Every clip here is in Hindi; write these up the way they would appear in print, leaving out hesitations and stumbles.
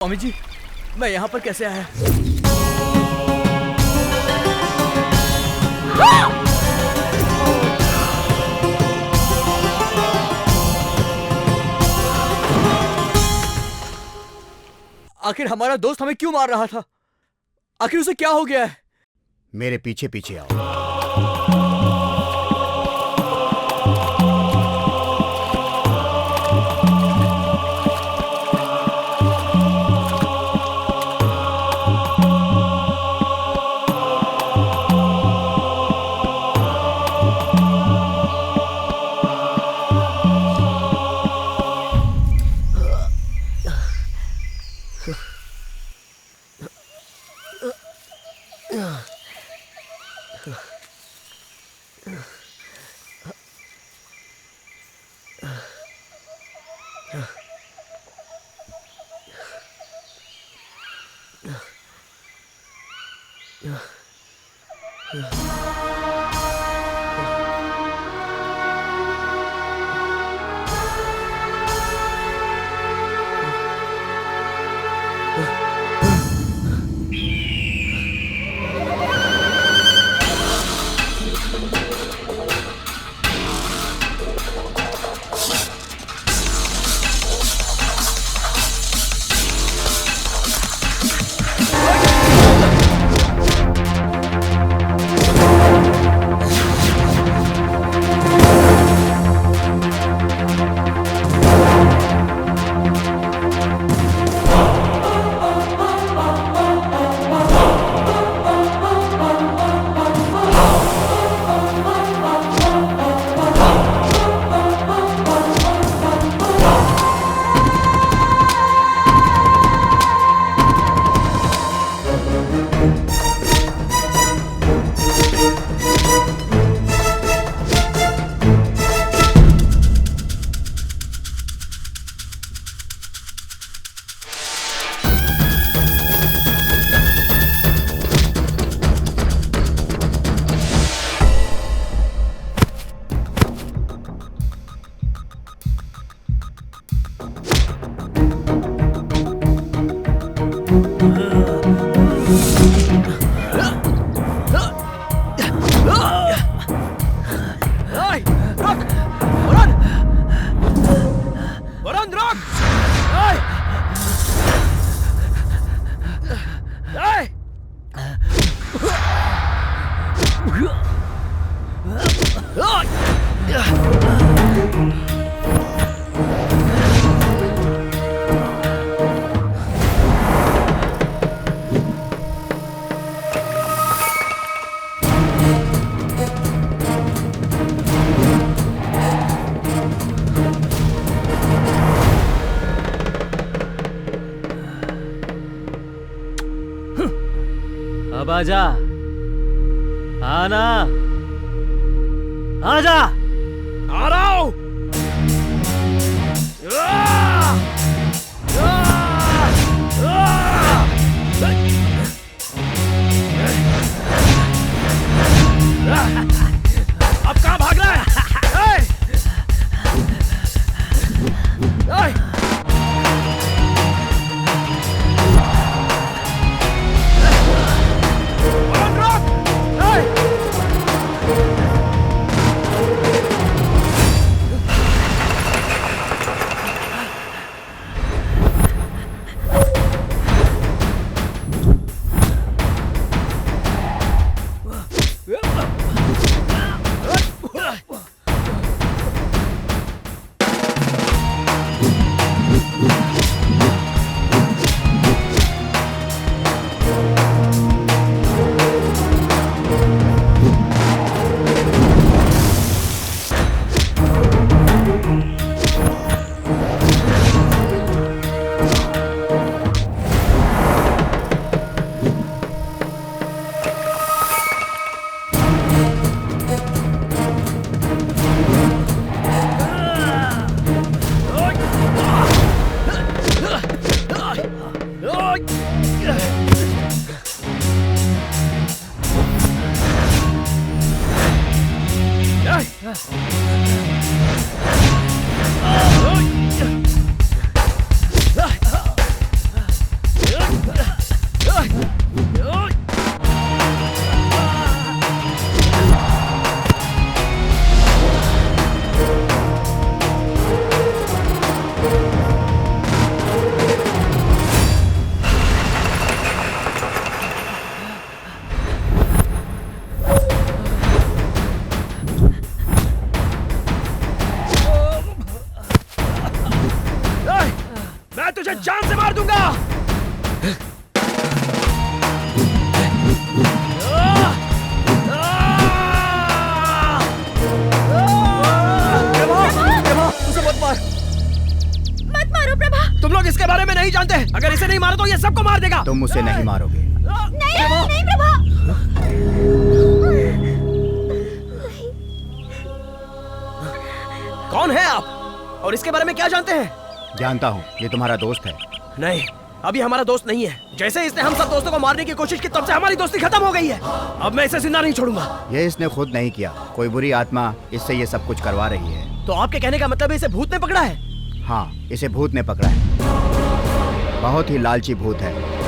स्वामी जी, मैं यहाँ पर कैसे आया? आखिर हमारा दोस्त हमें क्यों मार रहा था? आखिर उसे क्या हो गया है? मेरे पीछे पीछे आओ। अब आजा, आना, आजा। आ रहा हूं। अब कहां भाग रहा है? प्रभा, उसे मत मार। मत मारो प्रभा। तुम लोग इसके बारे में नहीं जानते। अगर इसे नहीं मारो तो ये सबको मार देगा। तुम उसे नहीं मारोगे। नहीं नहीं प्रभा। कौन है आप और इसके बारे में क्या जानते हैं? जानता हूँ, ये तुम्हारा दोस्त है। नहीं, अभी हमारा दोस्त नहीं है। जैसे इसने हम सब दोस्तों को मारने की कोशिश की तब से हमारी दोस्ती खत्म हो गई है। अब मैं इसे जिंदा नहीं छोड़ूंगा। ये इसने खुद नहीं किया, कोई बुरी आत्मा इससे ये सब कुछ करवा रही है। तो आपके कहने का मतलब है इसे भूत ने पकड़ा है? हाँ, इसे भूत ने पकड़ा है। बहुत ही लालची भूत है।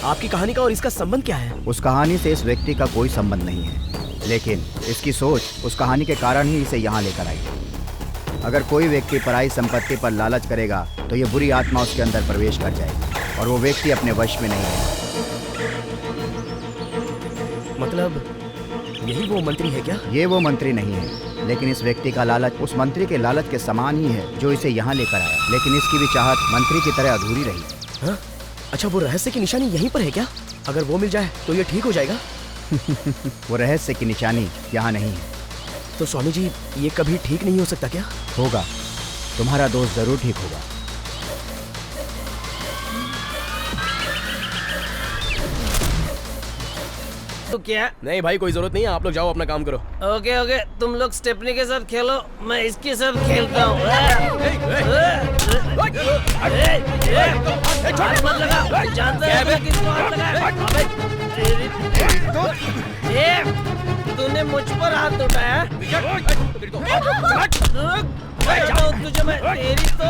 आपकी कहानी का और इसका संबंध क्या है? उस कहानी से इस व्यक्ति का कोई संबंध नहीं है, लेकिन इसकी सोच उस कहानी के कारण ही इसे यहाँ लेकर आई। अगर कोई व्यक्ति पराई संपत्ति पर लालच करेगा तो ये बुरी आत्मा उसके अंदर प्रवेश कर जाएगी और वो व्यक्ति अपने वश में नहीं है। मतलब यही वो मंत्री है क्या? ये वो मंत्री नहीं है, लेकिन इस व्यक्ति का लालच उस मंत्री के लालच के समान ही है जो इसे यहाँ लेकर आया। लेकिन इसकी भी चाहत मंत्री की तरह अधूरी रही। हाँ? अच्छा, वो रहस्य की निशानी यहीं पर है क्या? अगर वो मिल जाए तो ये ठीक हो जाएगा। वो रहस्य की निशानी यहाँ नहीं है। तो स्वामी जी, ये कभी ठीक नहीं हो सकता क्या? होगा, तुम्हारा दोस्त जरूर ठीक होगा। तो क्या? नहीं भाई, कोई जरूरत नहीं है। आप लोग जाओ, अपना काम करो। ओके ओके, तुम लोग स्टेपनी के साथ खेलो, मैं इसके साथ खेलता हूँ। हाथ मत लगा, जानता है मैं किसको हाथ लगाया? तूने मुझ पर हाथ उठाया? तुझे मैं तेरी तो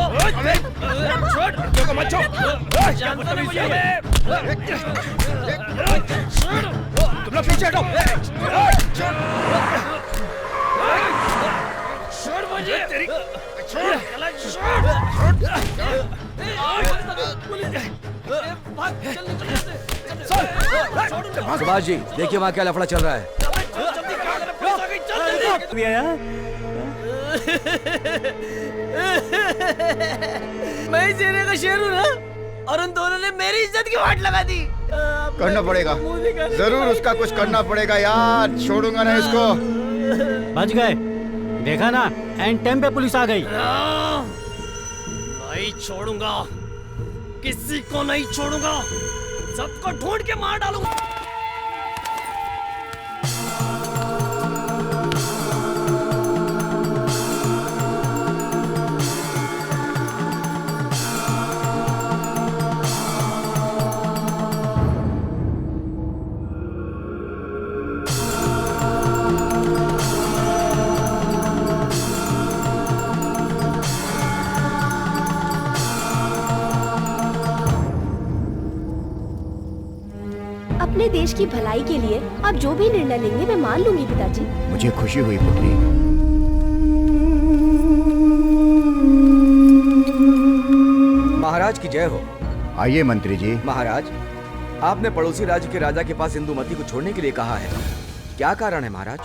जानता नहीं मुझे। तुम लोग पीछे हटो। छोड़ मुझे, तेरी छोड़, सुभाष जी, देखिए वहाँ क्या लफड़ा चल रहा है। मैं इस एरिया का शेर हूँ ना, और उन दोनों ने मेरी इज्जत की वाट लगा दी। करना पड़ेगा, जरूर उसका कुछ करना पड़ेगा यार। छोड़ूंगा ना इसको। बच गए, देखा ना, एंड टाइम पे पुलिस आ गई। नहीं छोड़ूंगा, किसी को नहीं छोड़ूंगा, सबको ढूंढ के मार डालूंगा। अपने देश की भलाई के लिए आप जो भी निर्णय लेंगे मैं मान लूंगी पिताजी। मुझे खुशी हुई पुत्री। महाराज की जय हो। आइए मंत्री जी। महाराज, आपने पड़ोसी राज्य के राजा के पास इंदुमती को छोड़ने के लिए कहा है, क्या कारण है महाराज?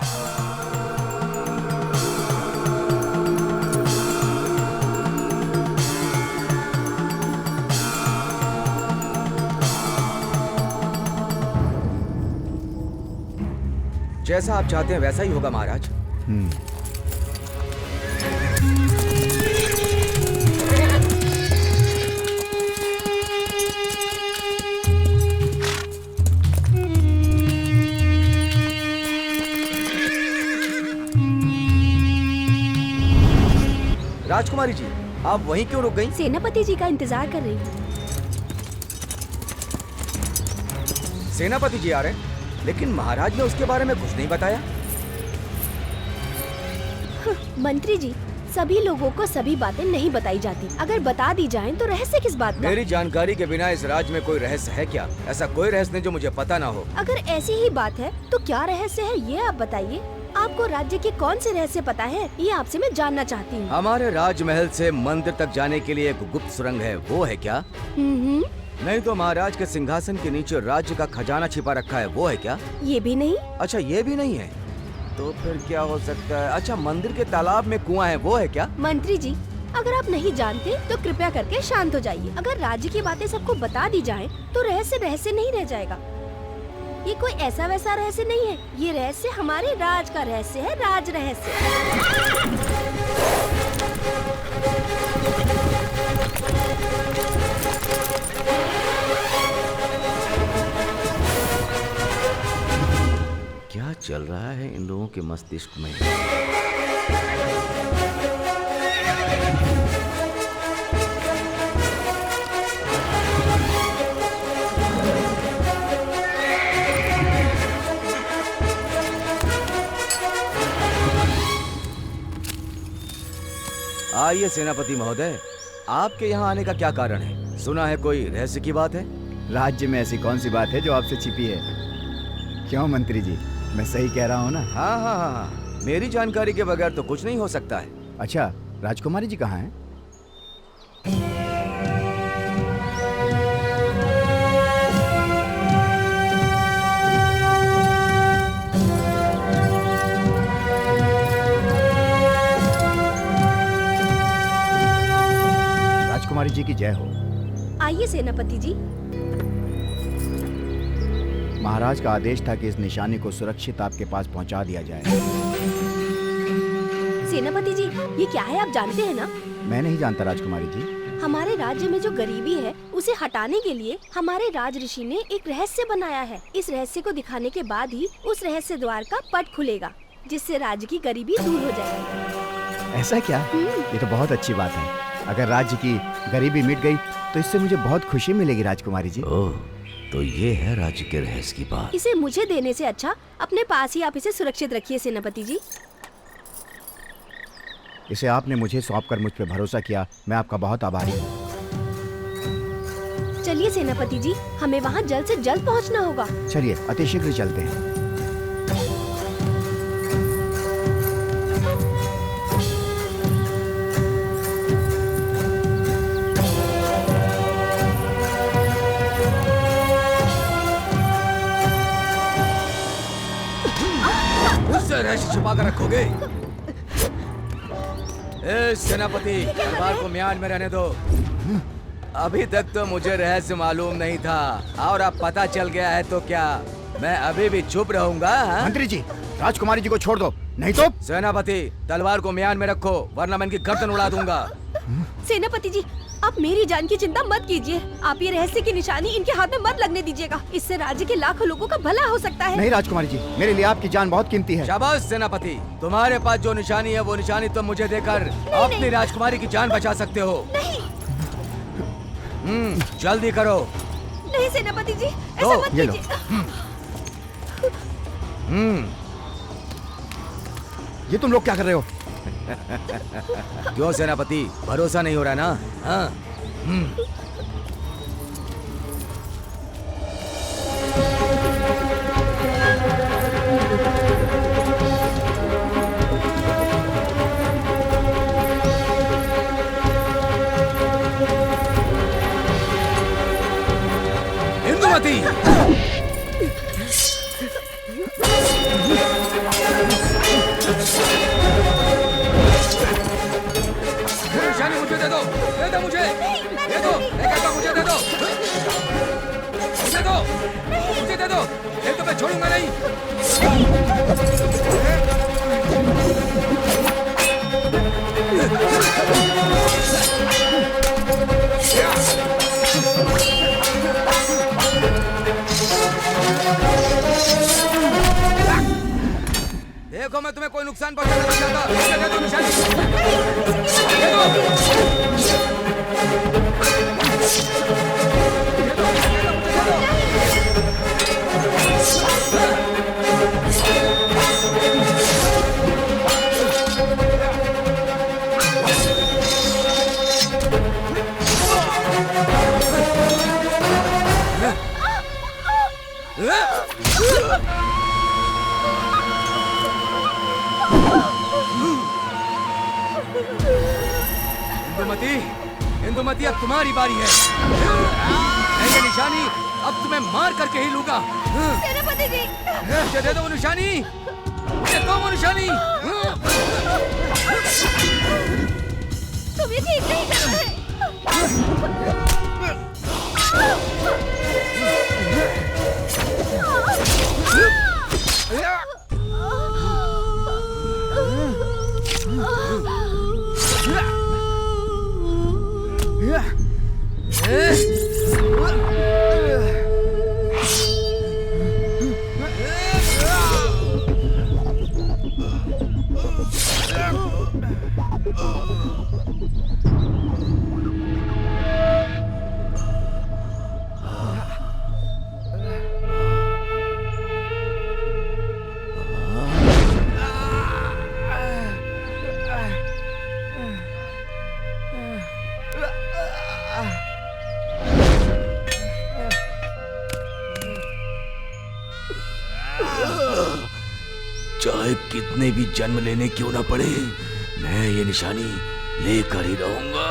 जैसा आप चाहते हैं वैसा ही होगा महाराज। राजकुमारी जी, आप वहीं क्यों रुक गईं? सेनापति जी का इंतजार कर रही हूँ। सेनापति जी आ रहे हैं, लेकिन महाराज ने उसके बारे में कुछ नहीं बताया। मंत्री जी, सभी लोगों को सभी बातें नहीं बताई जाती। अगर बता दी जाएं तो रहस्य किस बात का? मेरी जानकारी के बिना इस राज्य में कोई रहस्य है क्या? ऐसा कोई रहस्य नहीं जो मुझे पता ना हो। अगर ऐसी ही बात है तो क्या रहस्य है ये आप बताइए। आपको राज्य के कौन से रहस्य पता है ये आपसे मैं जानना चाहती हूँ। हमारे राजमहल से मंदिर तक जाने के लिए एक गुप्त सुरंग है, वो है क्या? नहीं तो महाराज के सिंहासन के नीचे राज्य का खजाना छिपा रखा है, वो है क्या? ये भी नहीं। अच्छा ये भी नहीं है, तो फिर क्या हो सकता है? अच्छा मंदिर के तालाब में कुआं है, वो है क्या? मंत्री जी, अगर आप नहीं जानते तो कृपया करके शांत हो जाइए। अगर राज्य की बातें सबको बता दी जाएं, तो रहस्य रहस्य नहीं रह जाएगा। ये कोई ऐसा वैसा रहस्य नहीं है, ये रहस्य हमारे राज का रहस्य है, राज रहस्य। क्या चल रहा है इन लोगों के मस्तिष्क में? आइए सेनापति महोदय, आपके यहाँ आने का क्या कारण है? सुना है कोई रहस्य की बात है? राज्य में ऐसी कौन सी बात है जो आपसे छिपी है? क्यों मंत्री जी, मैं सही कह रहा हूँ ना? हाँ हाँ हाँ हाँ, मेरी जानकारी के बगैर तो कुछ नहीं हो सकता है। अच्छा, राजकुमारी जी कहाँ हैं? राजकुमारी जी की जय हो। आइए सेनापति जी। महाराज का आदेश था कि इस निशानी को सुरक्षित आपके पास पहुंचा दिया जाए। सेनापति जी, ये क्या है आप जानते हैं ना? मैं नहीं जानता राजकुमारी जी। हमारे राज्य में जो गरीबी है उसे हटाने के लिए हमारे राज ऋषि ने एक रहस्य बनाया है। इस रहस्य को दिखाने के बाद ही उस रहस्य द्वार का पट खुलेगा, जिससे राज्य की गरीबी दूर हो जाएगी। ऐसा क्या? ये तो बहुत अच्छी बात है। अगर राज्य की गरीबी मिट गई तो इससे मुझे बहुत खुशी मिलेगी राजकुमारी जी। ओह, तो ये है राज्य के रहस्य की बात। इसे मुझे देने से अच्छा अपने पास ही आप इसे सुरक्षित रखिए सेनापति जी। इसे आपने मुझे सौंपकर मुझ पे भरोसा किया, मैं आपका बहुत आभारी हूँ। चलिए सेनापति जी, हमें वहाँ जल्द से जल्द पहुँचना होगा। चलिए अतिशीघ्र चलते हैं। रहस्य छुपा कर रखोगे? ए सेनापति, तलवार को म्यान में रहने दो। अभी तक तो मुझे रहस्य मालूम नहीं था, और अब पता चल गया है तो क्या मैं अभी भी चुप रहूंगा? मंत्री जी, राजकुमारी जी को छोड़ दो, नहीं तो। सेनापति, तलवार को म्यान में रखो, वरना मैं इनकी गर्दन उड़ा दूंगा। सेनापति जी, आप मेरी जान की चिंता मत कीजिए। आप ये रहस्य की निशानी इनके हाथ में मत लगने दीजिएगा। इससे राज्य के लाखों लोगों का भला हो सकता है। नहीं राजकुमारी जी, मेरे लिए आपकी जान बहुत कीमती है। शाबाश सेनापति, तुम्हारे पास जो निशानी है वो निशानी तुम मुझे देकर अपनी राजकुमारी की जान बचा सकते हो। नहीं। जल्दी करो। नहीं सेनापति जी, ऐसा मत कीजिए। ये तुम लोग क्या कर रहे हो? क्यों सेनापति, भरोसा नहीं हो रहा ना? हाँ। इंदुमती, निशानी मुझे दे दो मुझे, दे दो, मुझे दे दो, मुझे दे दो, नहीं तो मैं छोड़ूंगा नहीं। देखो मैं तुम्हें कोई नुकसान पहुंचाना नहीं चाहता। मुझे दे दो निशानी, दे दो। इंदुमती, इंदुमती अब तुम्हारी बारी है। ये निशानी अब तुम्हें मार करके ही लूंगा। सेनापति जी, मुझे दे दो वो निशानी, मुझे दो वो निशानी। तुम ये ठीक नहीं कर रहे। चाहे कितने भी जन्म लेने क्यों ना पड़े, मैं ये निशानी लेकर ही रहूंगा।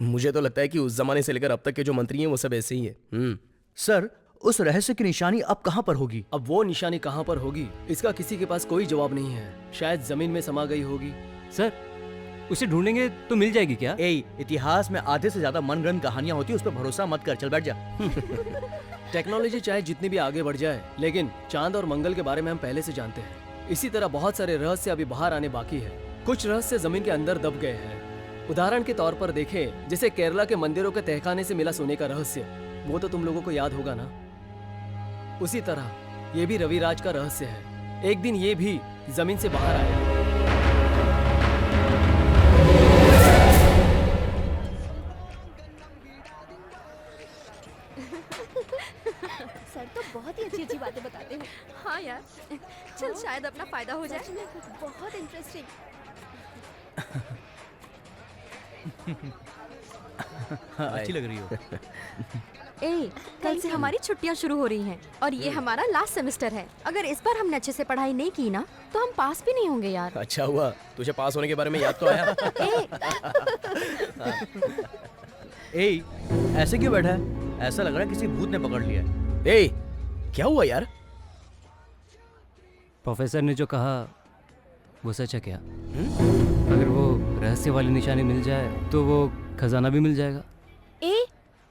मुझे तो लगता है कि उस जमाने से लेकर अब तक के जो मंत्री हैं वो सब ऐसे ही हैं। सर, उस रहस्य की निशानी अब कहाँ पर होगी? अब वो निशानी कहाँ पर होगी, इसका किसी के पास कोई जवाब नहीं है। शायद जमीन में समा गई होगी। सर, उसे ढूंढेंगे तो मिल जाएगी क्या? इतिहास में आधे से ज्यादा मनगढ़ंत कहानियां होती है, उस पर भरोसा मत कर, चल बैठ जा। टेक्नोलॉजी चाहे जितनी भी आगे बढ़ जाए, लेकिन चांद और मंगल के बारे में हम पहले से जानते हैं। इसी तरह बहुत सारे रहस्य अभी बाहर आने बाकी है। कुछ रहस्य जमीन के अंदर दब गए हैं। उदाहरण के तौर पर देखें, जैसे केरला के मंदिरों के तहखाने से मिला सोने का रहस्य, वो तो तुम लोगों को याद होगा ना। उसी तरह ये भी रविराज का रहस्य है। एक दिन ये भी जमीन से बाहर आया। सर तो बहुत ही अच्छी अच्छी बातें बताते हैं। हाँ यार, चल शायद अपना फायदा हो जाए। सच में बहुत इंटरेस्टिंग। अच्छी लग रही हो। ए, कल से हमारी छुट्टियां शुरू हो रही हैं और ये हमारा लास्ट सेमेस्टर है। अगर इस बार हमने अच्छे से पढ़ाई नहीं की ना, तो हम पास भी नहीं होंगे यार। अच्छा हुआ तुझे पास होने के बारे में याद तो आया। ऐसे क्यों बैठा है? ऐसा लग रहा है किसी भूत ने पकड़ लिया है। क्या हुआ यार? प्रोफेसर ने जो कहा वो सच है क्या? अगर वो रहस्य वाली निशानी मिल जाए तो वो खजाना भी मिल जाएगा।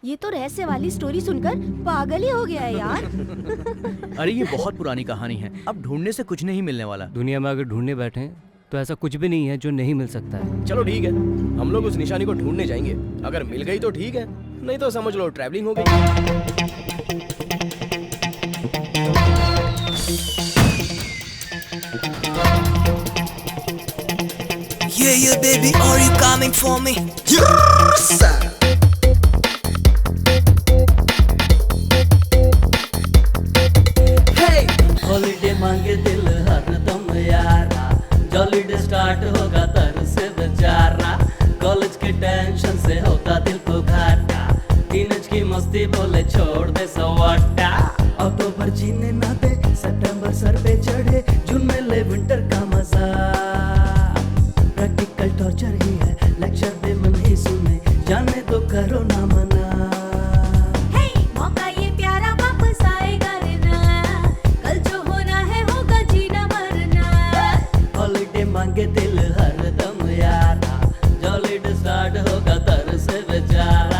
ये तो रहस्य वाली स्टोरी सुनकर पागल ही हो गया है यार। अरे ये बहुत पुरानी कहानी है, अब ढूंढने से कुछ नहीं मिलने वाला। दुनिया में अगर ढूंढने बैठे तो ऐसा कुछ भी नहीं है जो नहीं मिल सकता है। चलो ठीक है, हम लोग उस निशानी को ढूंढने जाएंगे। अगर मिल गई तो ठीक है, नहीं तो समझ लो ट्रैवलिंग हो गई। Yeah, baby, are you coming for me? Yes, sir. Hey, holiday मांगे दिल हरदम यारा, जॉलीडे स्टार्ट होगा तर से बेचारा। कॉलेज के टेंशन से होता दिल को घाटा, टीनेज की मस्ती बोले छोड़ दे सवाटा। अक्टूबर जीने ना दे, सितंबर सर पे चढ़े, जून में ले विंटर का मजा। प्रैक्टिकल टॉर्चर ही है, लेक्चर पे मन ही सुने, जाने तो करो ना मना। मौका ये प्यारा वापस आएगा ना, कल जो होना है होगा जीना मरना। हॉलीडे मांगे दिल हरदम यारा, जॉलीडे स्टार्ट होगा तर से बेचारा।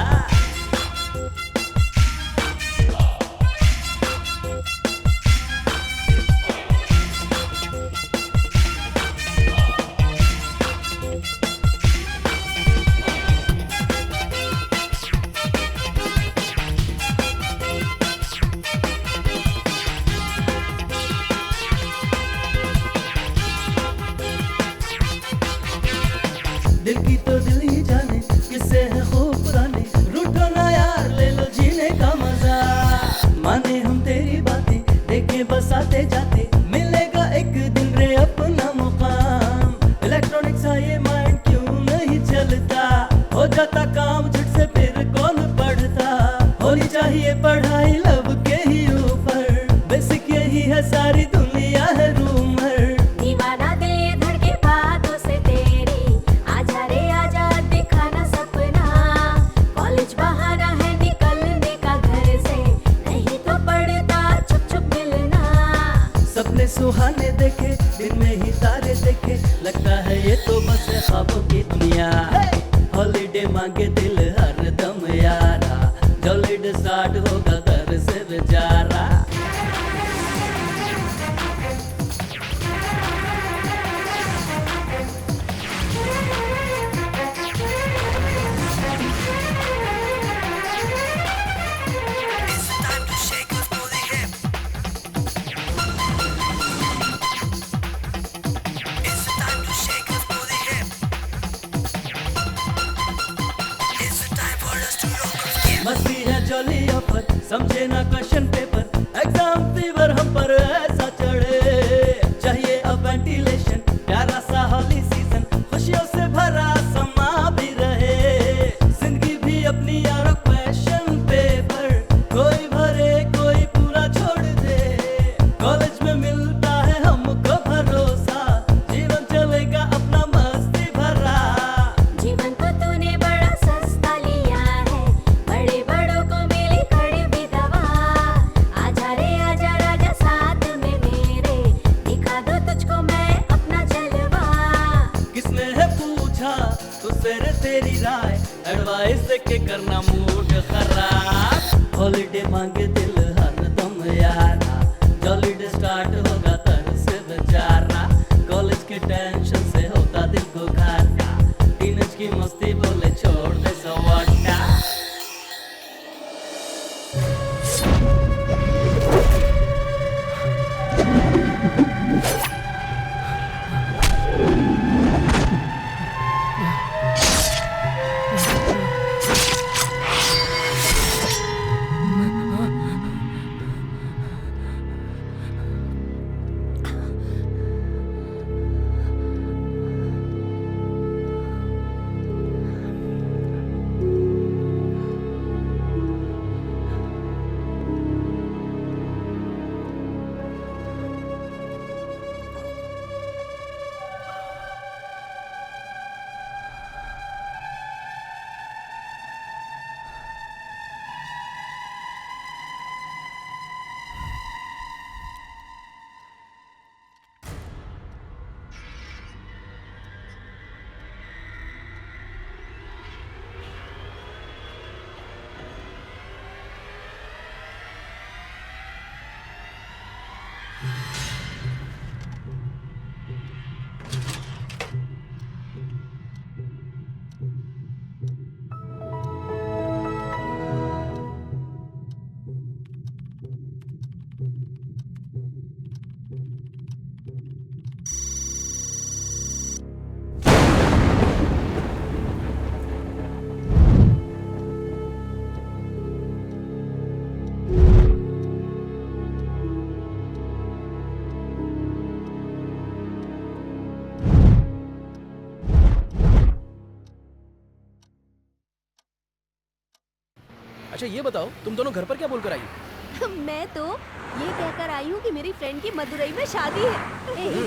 दिल की तो दिल ही जाने, किससे है खूब पुराने, रूठो ना यार ले लो जीने का मजा। माने हम तेरी बातें, देखे बस आते जाते। सारी दुनिया है रूमर। दीवाना दिल ये धड़के बातों से तेरी, आजा रे आजा दिखाना सपना। कॉलेज बहाना है निकलने का घर से, नहीं तो पड़ता छुप छुप मिलना। सपने सुहाने देखे, दिन में ही तारे देखे, लगता है ये तो बस है ख्वाबों की दुनिया। हॉलीडे मांगे दिल हर दम यारा, जॉलीडे स्टार्ट होगा दर से बेचारा। मस्ती है जॉली ऑफर, समझे ना क्वेश्चन पेपर, एग्जाम फीवर हम पर ऐसा चढ़े। चाहिए अब वेंटिलेशन, प्यारा सा हॉली सीजन, खुशियों से भरा समा भी रहे। जिंदगी भी अपनी यारो क्वेश्चन पेपर, कोई भरे कोई पूरा छोड़ दे। कॉलेज में मिलता है हमको भरोसा, जीवन चलेगा अपना मस्ती भरा। जीवन को तूने बड़ा सस्ता लिया है, बड़े बड़ों को मिली कड़वी दवा। आजा रे आजा राजा साथ में मेरे, दिखा दो तुझको मैं अपना जलवा। किसने है पूछा तुझसे रे तेरी राय, एडवाइस देके करना मूड खराब। हॉलीडे मांगे दिल हर दम यारा, जॉलीडे स्टार्ट होगा तर से बेचारा। कॉलेज के टेंशन से होता दिल को घाटा, टीनेज की मस्ती बोले छोड़ दे सवाटा। अच्छा ये बताओ, तुम दोनों घर पर क्या बोलकर आई? मैं तो ये कहकर आई हूँ कि मेरी फ्रेंड की मदुरई में शादी है।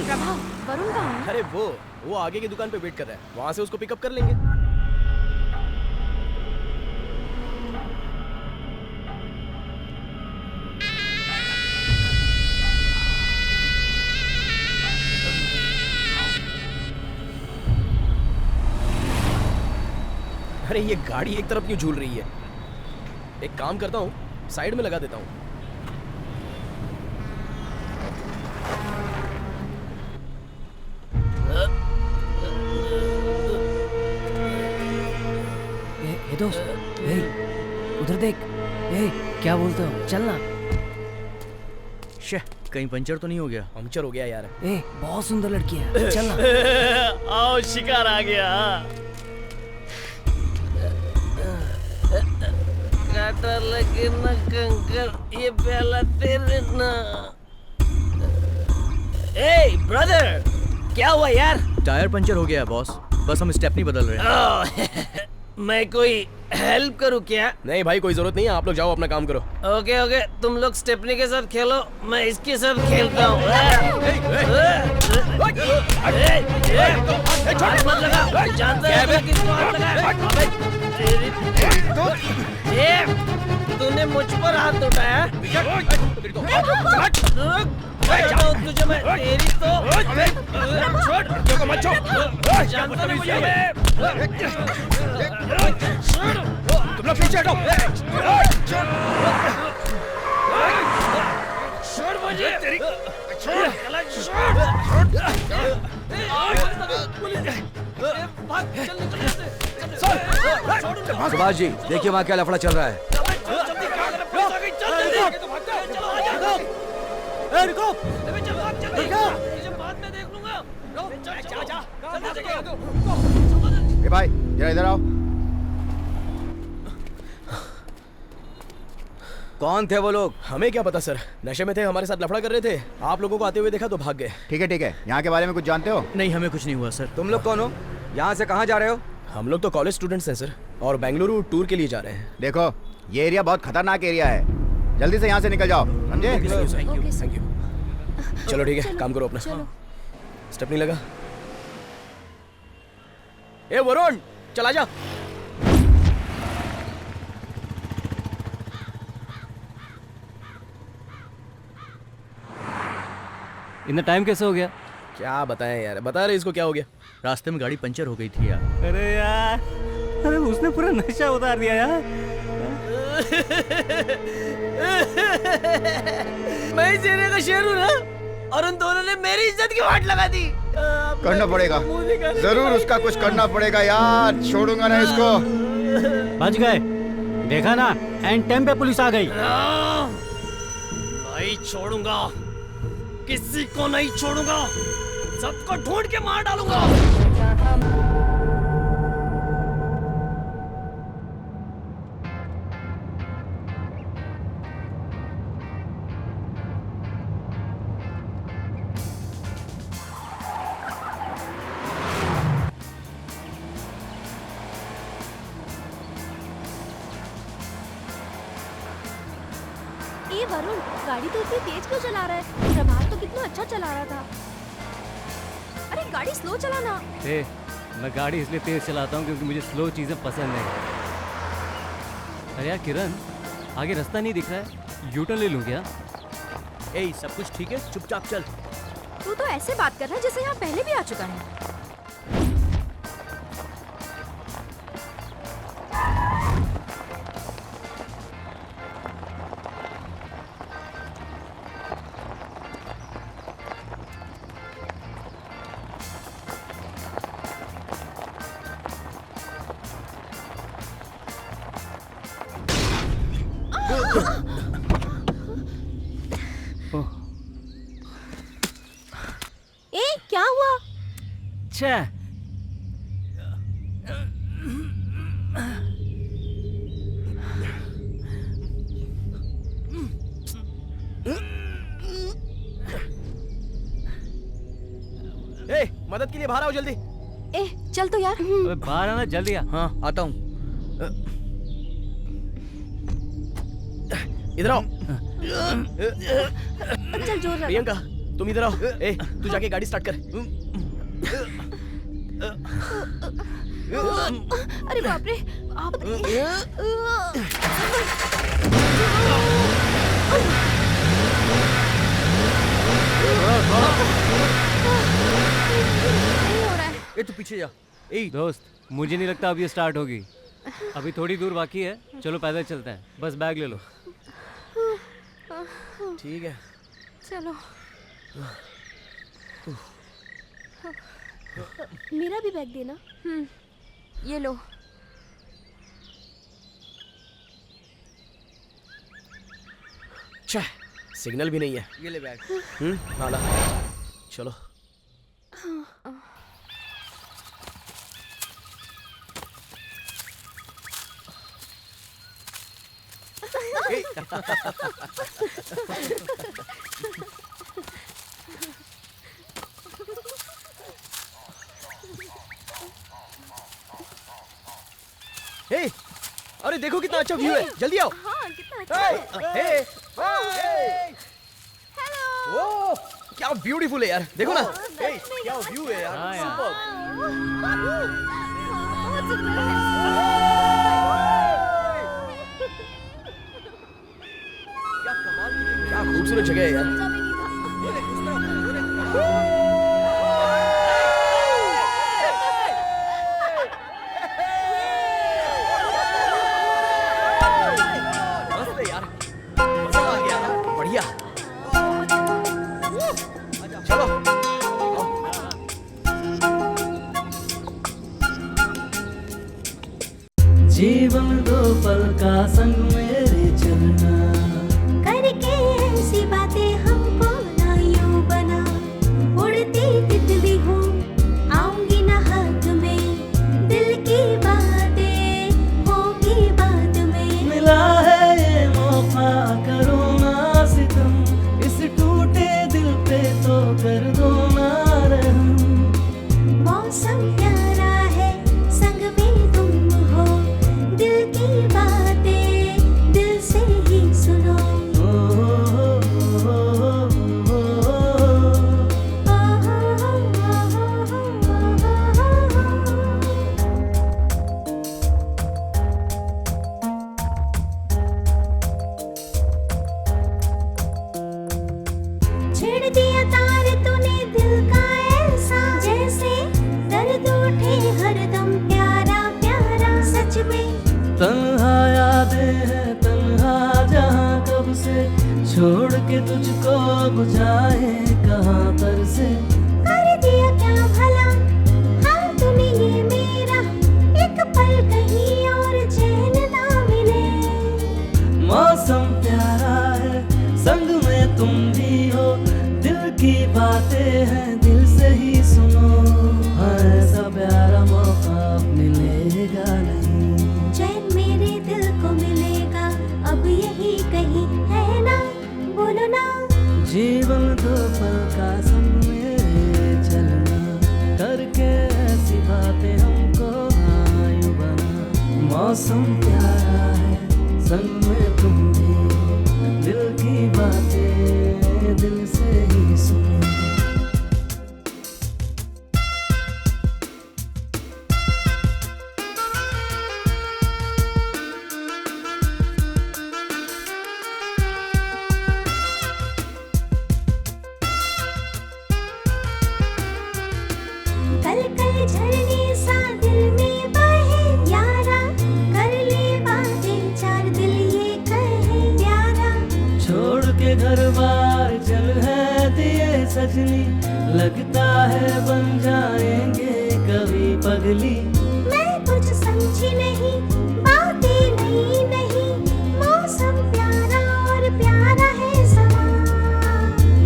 प्रभाव, वरुण कहाँ है? अरे वो आगे की दुकान पे वेट कर रहा है, वहां से उसको पिकअप कर लेंगे। अरे ये गाड़ी एक तरफ क्यों झूल रही है? एक काम करता हूँ, साइड में लगा देता हूँ। ए दोस्त, ए उधर देख। ए क्या बोलते हो, चलना। शे, कहीं पंचर तो नहीं हो गया? पंचर हो गया यार। ए बहुत सुंदर लड़की है, चलना। आओ शिकार आ गया। काटा लगे न कंकर, ये प्याला तेरे ना। ए ब्रदर, क्या हुआ यार? टायर पंचर हो गया है बॉस, बस हम स्टेपनी बदल रहे हैं। मैं कोई हेल्प करूं क्या? नहीं भाई, कोई जरूरत नहीं है, आप लोग जाओ अपना काम करो। ओके ओके, तुम लोग स्टेपनी के साथ खेलो, मैं इसके साथ खेलता हूँ। मत लगा, जानता है मैं किसको हाथ लगाया? तूने मुझ पर हाथ उठाया? तुझे मैं तेरी तो मत छोड़, जानता नहीं मुझे। तुम लोग पीछे हटो। छोड़ मुझे, तेरी छोड़, सुभाष जी, देखिए वहाँ क्या लफड़ा चल रहा है। रुको, बाद में देख लूंगा। ए भाई, जरा इधर आओ। कौन थे वो लोग? हमें क्या पता सर, नशे में थे, हमारे साथ लफड़ा कर रहे थे। आप लोगों को आते हुए देखा तो भाग गए। ठीक है, यहाँ के बारे में कुछ जानते हो? नहीं, हमें कुछ नहीं हुआ सर। तुम लोग कौन हो? यहाँ से कहाँ जा रहे हो? हम लोग तो कॉलेज स्टूडेंट्स हैं सर, और बेंगलुरु टूर के लिए जा रहे हैं। देखो, ये एरिया बहुत खतरनाक एरिया है, जल्दी से यहाँ से निकल जाओ, समझे? Thank you. चलो ठीक है, काम करो अपना। स्टेप नहीं लगा। ए वरुण, चला जा। इतना टाइम कैसे हो गया? क्या बताएं यार, बता रहे इसको क्या हो गया? रास्ते में गाड़ी पंचर हो गई थी यार। अरे यार, अरे उसने पूरा नशा उतार दिया यार। मैं इस एरिया का शेर हूँ ना, और उन दोनों ने मेरी इज्जत की वाट लगा दी। करना पड़ेगा, जरूर उसका कुछ करना पड़ेगा यार, छोड़ूंगा ना इसको। बच गए, देखा ना, एंड टाइम पे पुलिस आ गई। नहीं छोड़ूंगा, किसी को नहीं छोड़ूंगा, सबको ढूंढ के मार डालूंगा। ए वरुण, गाड़ी तो इतनी तेज क्यों चला रहा है? प्रभात तो कितना अच्छा चला रहा था। अरे गाड़ी स्लो चलाना। मैं गाड़ी इसलिए तेज चलाता हूँ क्योंकि मुझे स्लो चीजें पसंद नहीं। अरे यार किरण, आगे रास्ता नहीं दिख रहा है, यूटर्न ले लूँ क्या? ए, सब कुछ ठीक है, चुपचाप चल। तू तो ऐसे बात कर रहा है जैसे यहाँ पहले भी आ चुका है। ए, क्या हुआ? छे ए, मदद के लिए बाहर आओ जल्दी। ए, चल तो यार। बाहर आना जल्दी। हाँ, आता हूँ। इधर आओ। चल जोर लगा। प्रियंका, तुम इधर आओ। ए, तू जाके गाड़ी स्टार्ट कर। अरे बाप रे, ए, तू पीछे जा। ए दोस्त, मुझे नहीं लगता अब ये स्टार्ट होगी। अभी थोड़ी दूर बाकी है, चलो पैदल चलते हैं। बस बैग ले लो। ठीक है, चलो। मेरा भी बैग देना। ये लो। सिग्नल भी नहीं है। ये ले बैग। हाँ ला, चलो। हे, अरे देखो कितना अच्छा व्यू है, जल्दी आओ। हाँ, कितना अच्छा है। ओ, क्या ब्यूटीफुल है यार, देखो ना। क्या व्यू है यार, हाँ यार। बहुत सुंदर है। क्या खूबसूरत जगह है यार। मस्त है यार, मजा आ गया, बढ़िया। चलो जीवन दो पल का संग मेरे चलना, करके ऐसी बातें हमको ना यूं बना, उड़ती तितली हूँ आऊंगी ना हाथ में, दिल की बातें होंगी बाद में। मिला है ये मौका, करो ना सितम, इस टूटे दिल पे तो कर दो ना रहम। मौसम प्यारा है संग में तुम हो, दिल की बातें दिल से ही सुनो। छेड़ दिया तार तूने दिल का ऐसा, जैसे दर्द उठे हरदम प्यारा प्यारा सच में। तन्हा यादें हैं तन्हा जहाँ कब से, छोड़ के तुझको बुझाए कहाँ तर से। कर दिया क्या भला हाँ तूने ये मेरा, एक पल कहीं और चैन ना मिले। मौसम प्यारा है संग में तुम भी हो, दिल की बातें हैं दिल से ही सुनो। हाँ ऐसा प्यारा मौका मिलेगा नहीं, चैन मेरे दिल को मिलेगा अब यही कहीं, है ना बोलो ना। जीवन दो पल का संग मेरे चलना, करके ऐसी बातें हमको ना यूं बना। मौसम प्यारा है संग में तुम भी हो, दिल की बातें दिल से ही सुनो। कल कल झरने सा दिल में बहे यारा, कर ले बातें चार दिल ये कहे प्यारा। छोड़ के घर बार चल है दिए सजनी, लगता है बन जाएंगे कभी पगली। मैं कुछ समझी नहीं बातें नहीं नहीं, मौसम प्यारा और प्यारा है समा।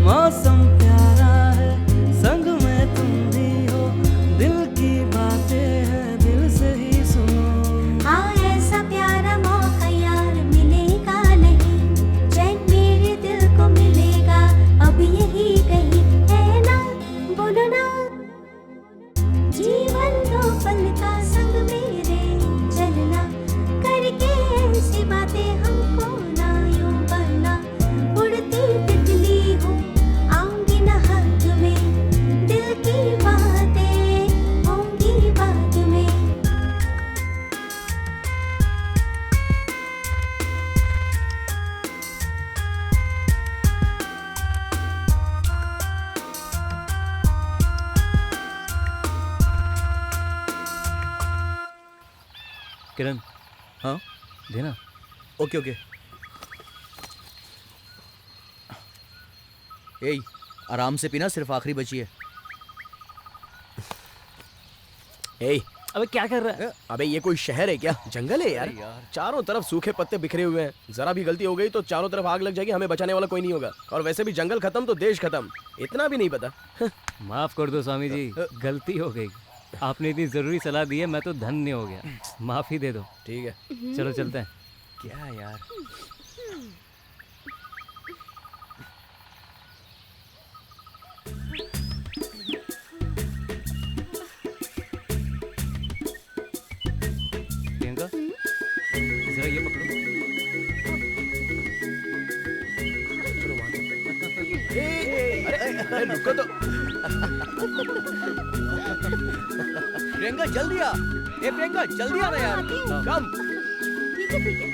मौसम प्यारा है संग में तुम भी हो, दिल की बातें हैं दिल से ही सुनो। हाँ ऐसा प्यारा मौका यार मिलेगा नहीं, चैन मेरे दिल को मिलेगा अब यही कहीं, है ना बोलो ना। जीवन दो पल का संग मेरे चलना, करके ऐसी बातें हमको ना यूं बना, उड़ती तितली हूँ आऊंगी ना हाथ में, दिल की बातें होंगी बाद में। किरण, हाँ देना। Okay okay. ए आराम से पीना, सिर्फ आखिरी बची है। ए, अबे क्या कर रहा है? अबे ये कोई शहर है क्या, जंगल है यार। चारों तरफ सूखे पत्ते बिखरे हुए हैं, जरा भी गलती हो गई तो चारों तरफ आग लग जाएगी, हमें बचाने वाला कोई नहीं होगा। और वैसे भी जंगल खत्म तो देश खत्म, इतना भी नहीं पता। माफ कर दो स्वामी जी, गलती हो गई। आपने इतनी जरूरी सलाह दी है, मैं तो धन्य हो गया। माफी दे दो। ठीक है चलो चलते हैं। क्या यार, प्रियंका अरे रुको तो। प्रियंका जल्दी आ। ए प्रियंका जल्दी आना यार। कम। ठीक है ठीक है।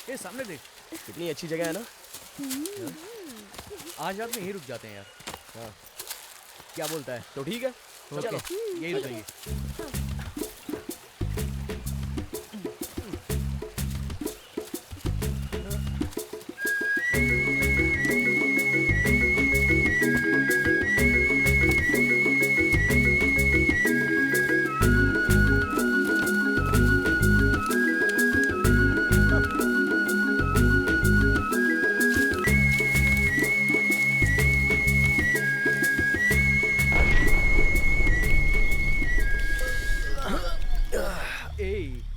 ये सामने देख, कितनी अच्छी जगह है ना। आज रात में यहीं रुक जाते हैं यार। हाँ। क्या बोलता है? तो ठीक है, चलो यही रुकेंगे।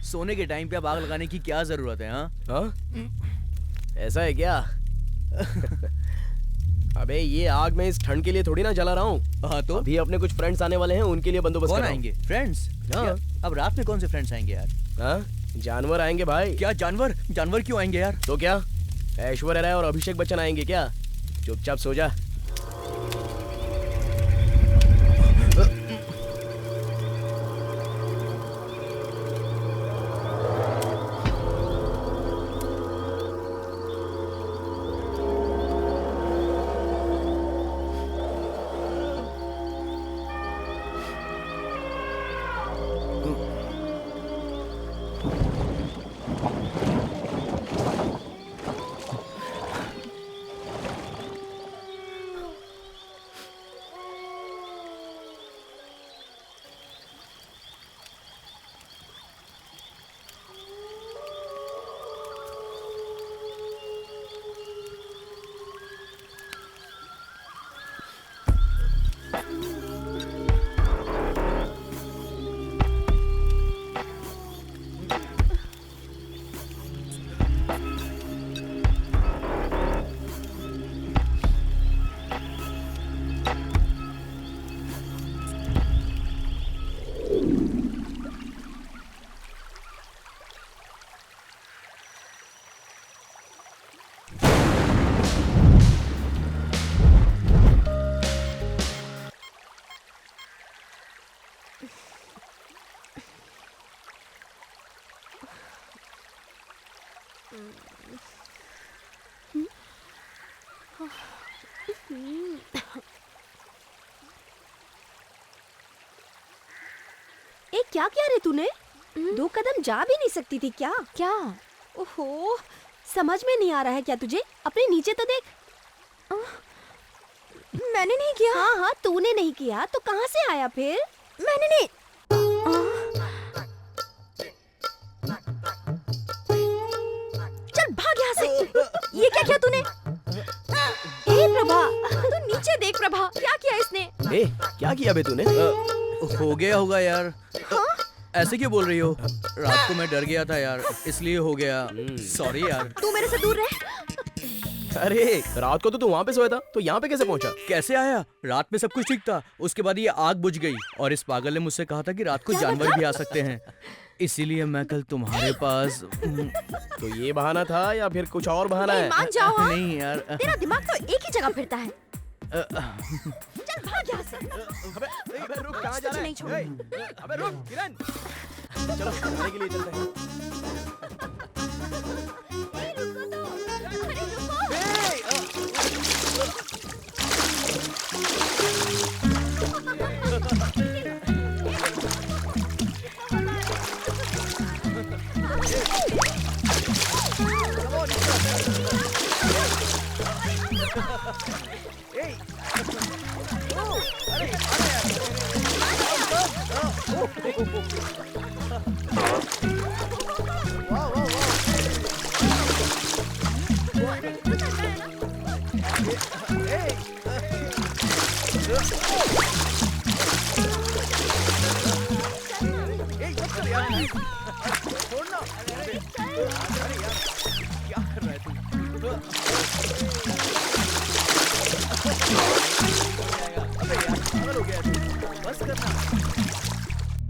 सोने के टाइम पे अब आग लगाने की क्या जरूरत है? हाँ? ऐसा है क्या? अबे ये आग मैं इस ठंड के लिए थोड़ी ना जला रहा हूँ। हाँ तो अभी अपने कुछ फ्रेंड्स आने वाले हैं, उनके लिए बंदोबस्त कौन कर रहा हूँ। आएंगे? फ्रेंड्स? हाँ। अब रात में कौन से फ्रेंड्स आएंगे यार? हाँ? जानवर आएंगे भाई। क्या जानवर? जानवर क्यों आएंगे यार? तो क्या ऐश्वर्या राय और अभिषेक बच्चन आएंगे क्या? चुपचाप सो जा। ए क्या किया रे तूने? 2 कदम जा भी नहीं सकती थी क्या? क्या? ओहो, समझ में नहीं आ रहा है क्या तुझे? अपने नीचे तो देख। मैंने नहीं किया। हाँ हाँ तूने नहीं किया तो कहाँ से आया फिर? मैंने नहीं। चल भाग यहाँ से। ये क्या किया तूने? ए प्रभा, तू नीचे देख प्रभा, क्या किया इसने? ए, क्या किया बे तूने? हो गया होगा यार। हाँ? ऐसे क्यों बोल रही हो? रात को मैं डर गया था यार, इसलिए हो गया। सॉरी यार। तू मेरे से दूर रह। अरे रात को तो तू वहाँ पे सोया था, तो यहाँ पे कैसे पहुँचा? कैसे आया? रात में सब कुछ ठीक था, उसके बाद ये आग बुझ गई और इस पागल ने मुझसे कहा था कि रात को जानवर भी आ सकते हैं, इसीलिए मैं कल तुम्हारे पास। तो ये बहाना था या फिर कुछ और बहाना है? मान जाओ। हाँ? नहीं यार। तेरा दिमाग तो एक ही जगह फिरता है। चल भाग यहाँ से। अबे रुक, कहाँ जा रहा है? नहीं छोड़। अबे रुक किरण, चलो खाने के लिए चलते हैं।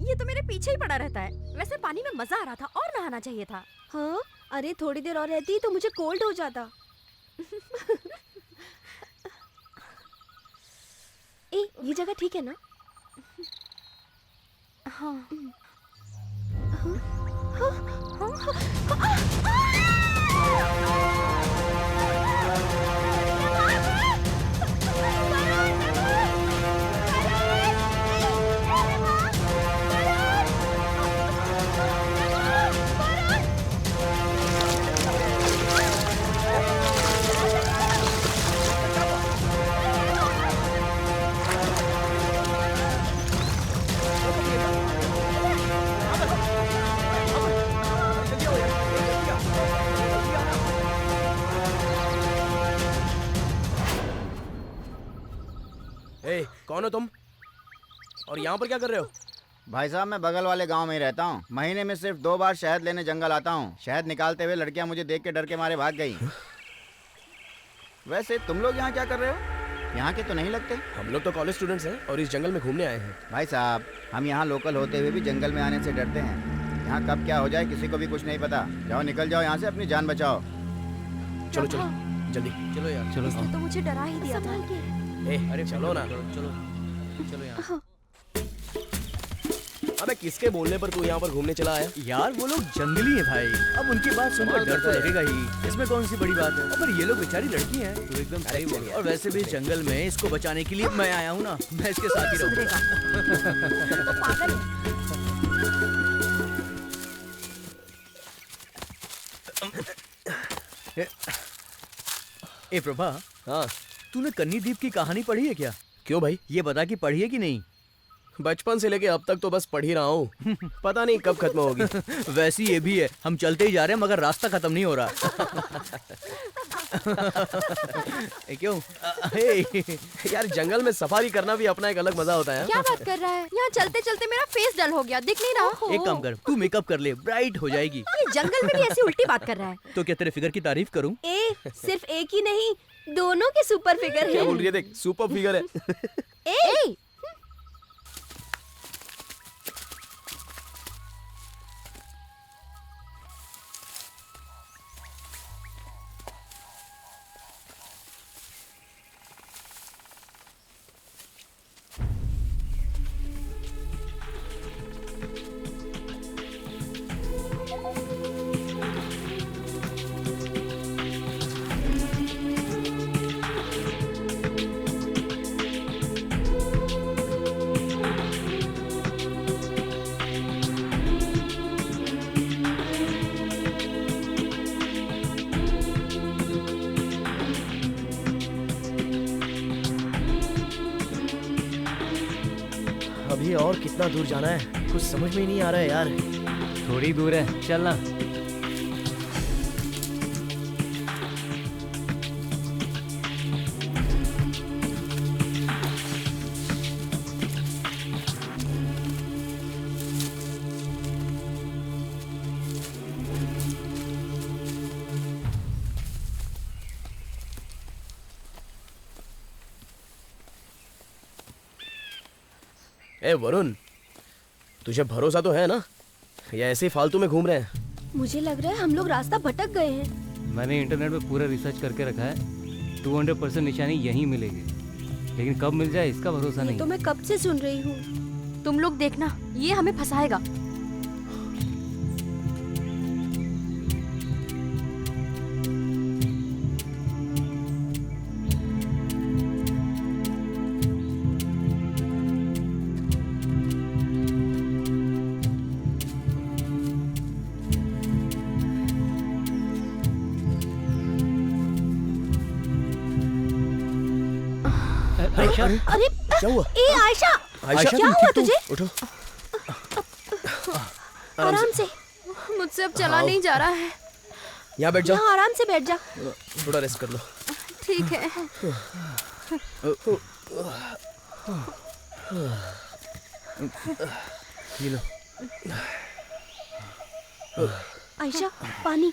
ये तो मेरे पीछे ही पड़ा रहता है। वैसे पानी में मजा आ रहा था और नहाना चाहिए था। हाँ, अरे थोड़ी देर और रहती तो मुझे कोल्ड हो जाता। ए, ये जगह ठीक है ना? हाँ। ए, कौन हो तुम? और यहाँ पर क्या कर रहे हो? भाई साहब मैं बगल वाले गांव में ही रहता हूँ। महीने में सिर्फ 2 बार शहद लेने जंगल आता हूँ। शहद निकालते हुए लड़कियाँ मुझे देख के डर के मारे भाग गई। वैसे तुम लोग यहाँ क्या कर रहे हो? यहाँ के तो नहीं लगते। हम लोग तो कॉलेज स्टूडेंट्स हैं और इस जंगल में घूमने आए हैं। भाई साहब हम यहाँ लोकल होते हुए भी जंगल में आने से डरते हैं। यहाँ कब क्या हो जाए किसी को भी कुछ नहीं पता। जाओ निकल जाओ यहाँ से, अपनी जान बचाओ। चलो चलो जल्दी। चलो यार, चलो। इसने तो मुझे डरा ही दिया था। अरे चलो ना। चलो यहाँ। अबे किसके बोलने पर तू यहाँ पर घूमने चला आया? यार वो लोग जंगली है भाई, अब उनकी बात सुनकर डर तो लगेगा ही। इसमें कौन सी बड़ी बात है? पर ये लोग बेचारी लड़की हैं। तू एकदम सही बोल रहा और वैसे भी जंगल में इसको बचाने के लिए मैं आया हूँ ना, मैं इसके साथ ही रहूँगा। पागल है। ए प्रभा, हाँ तूने कन्नी द्वीप की कहानी पढ़ी है क्या? क्यों भाई? ये बता कि पढ़ी है कि नहीं? बचपन से लेके अब तक तो बस पढ़ ही रहा हूँ। पता नहीं कब खत्म होगी। वैसी ये भी है, हम चलते ही जा रहे हैं मगर रास्ता खत्म नहीं हो रहा। क्यों? यार जंगल में सफारी करना भी अपना एक अलग मजा होता है। क्या बात कर रहा है? यहाँ चलते चलते मेरा फेस डल हो गया, दिख नहीं रहा। एक काम कर, तू मेकअप कर ले, ब्राइट हो जाएगी। ये जंगल में भी ऐसी उल्टी बात कर रहा है। तो क्या तेरे फिगर की तारीफ करूं? ए, सिर्फ एक ही नहीं, दोनों के सुपर फिगर क्या हैं। बोल रही है? देख सुपर फिगर है। ए, अभी और कितना दूर जाना है कुछ समझ में ही नहीं आ रहा है यार। थोड़ी दूर है, चलना। ए वरुण, तुझे भरोसा तो है ना? या ऐसे ही फालतू में घूम रहे हैं? मुझे लग रहा है हम लोग रास्ता भटक गए हैं। मैंने इंटरनेट में पूरा रिसर्च करके रखा है, 200% निशानी यहीं मिलेगी, लेकिन कब मिल जाए इसका भरोसा नहीं। तो मैं कब से सुन रही हूँ। तुम लोग देखना, ये हमें फंसाएगा। आयशा, अरे क्या हुआ? ए आयशा, आयशा, क्या हुआ तुझे? उठो। आराम से। मुझसे अब चला नहीं जा रहा है। यहाँ बैठ जाओ। यहाँ आराम से बैठ जा। थोड़ा रेस्ट कर लो। ठीक है। ये लो। आयशा, पानी।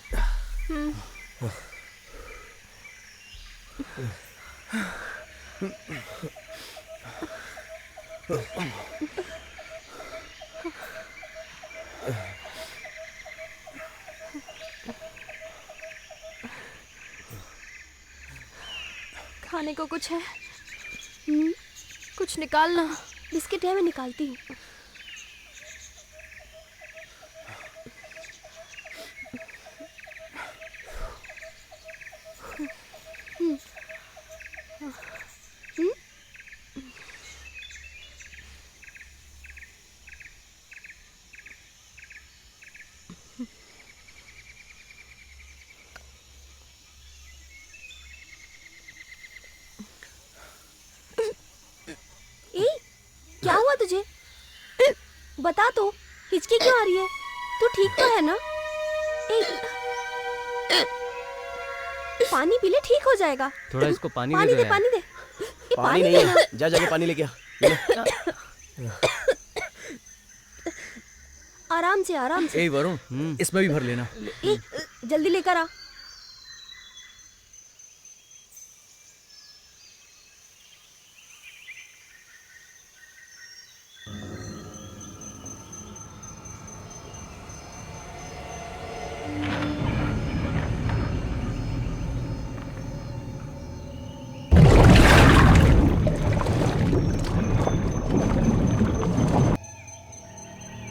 खाने को कुछ है? कुछ निकालना। बिस्किट है, मैं निकालती हूँ। क्या हुआ तुझे? बता तो, हिचकी क्यों आ रही है? तू ठीक तो है ना? पानी पी ले, ठीक हो जाएगा। थोड़ा इसको पानी पानी दे, यार। पानी दे। पानी नहीं है, जा जाके पानी लेके आ। आराम से, आराम से। वरुण, इसमें भी भर लेना। जल्दी लेकर आ।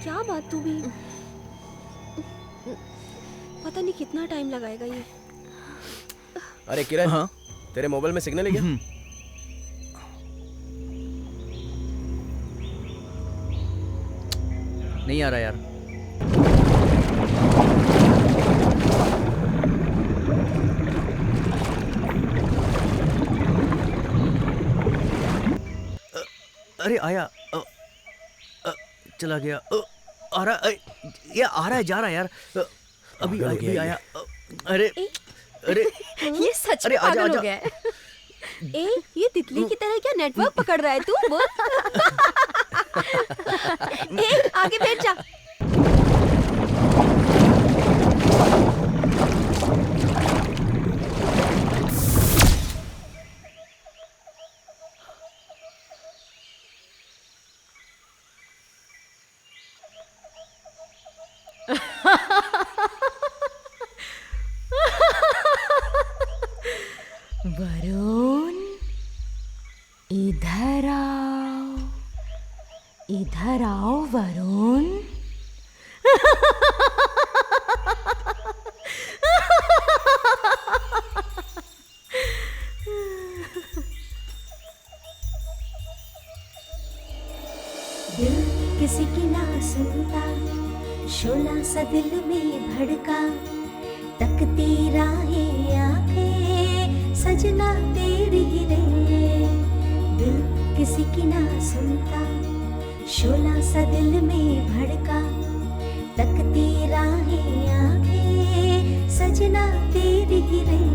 क्या बात, तू भी पता नहीं कितना टाइम लगाएगा ये। अरे किरण, हाँ? तेरे मोबाइल में सिग्नल है क्या? नहीं आ रहा यार। अरे आया, चला गया। आ रहा, ये आ रहा है, जा रहा है यार। अभी आया। अरे अरे ये सच में पागल हो गया है। ये तितली की तरह क्या नेटवर्क पकड़ रहा है तू? बोल। आगे बैठ जा। वरुण, इधर आओ वरुण। दिल किसी की ना सुनता, शोला सा दिल में भड़का, तकती राहें आंखें सजना तेरी रे। दिल किसी की ना सुनता, शोला सा दिल में भड़का, तकती राहें आंखें सजना तेरी रे।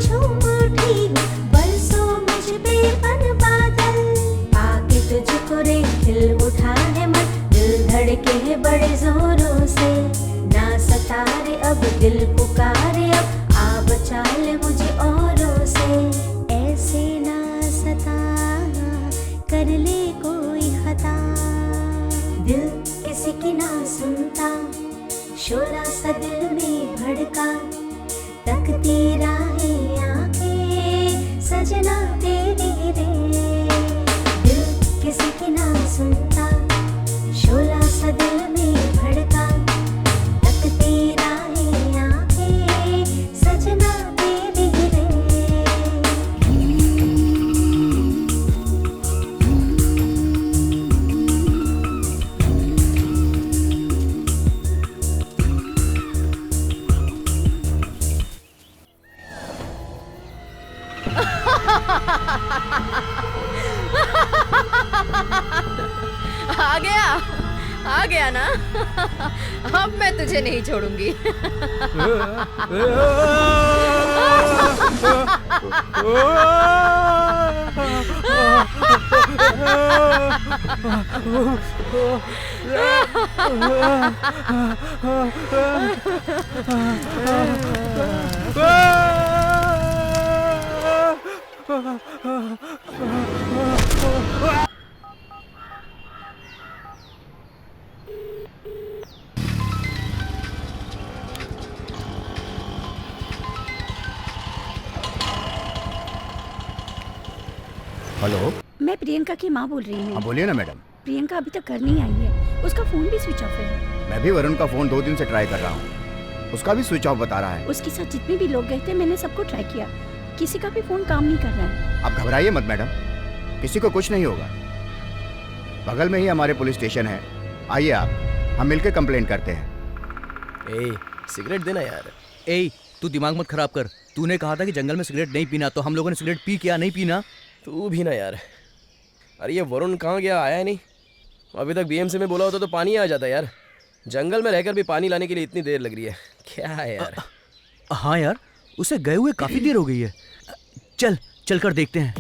झूम उठी हूँ, बरसों मुझ पे बन बादल, पाके तुझको रे खिल उठा है मन, दिल धड़के है बड़े जोरों से, ना सतारे अब दिल पुकारे अब, आ बचा ले मुझे औरों से, ऐसे ना सताना कर ले कोई खता, दिल किसी की ना सुनता, शोला सा दिल में भड़का, तकती राहें आंखें सजना तेरी रे, दिल किसी की ना सुनता, शोला सा दिल में भड़का, तकती राहें आंखें सजना तेरी रे। आ गया ना। अब मैं तुझे नहीं छोड़ूंगी। हेलो, मैं प्रियंका की माँ बोल रही हाँ हूँ। बोलिए ना मैडम। प्रियंका अभी तक घर नहीं आई है, उसका फोन भी स्विच ऑफ है। मैं भी वरुण का फोन 2 दिन से ट्राई कर रहा हूँ, उसका भी स्विच ऑफ बता रहा है। उसके साथ जितने भी लोग गए थे मैंने सबको ट्राई किया, किसी का भी फोन काम नहीं कर रहा है। आप घबराइए मत मैडम, किसी को कुछ नहीं होगा। बगल में ही हमारे पुलिस स्टेशन है, आइए आप, हम मिलकर कंप्लेन करते हैं। ए, सिगरेट देना यार। ए, तू दिमाग मत खराब कर। तूने कहा था कि जंगल में सिगरेट नहीं पीना, तो हम लोगों ने सिगरेट पी क्या नहीं पीना? तू भी ना यार। अरे ये वरुण कहाँ गया, आया नहीं? अभी तक बीएमसी में बोला होता तो पानी आ जाता यार। जंगल में रहकर भी पानी लाने के लिए इतनी देर लग रही है, क्या है यार? हाँ यार, उसे गए हुए काफी देर हो गई है। चल कर देखते हैं।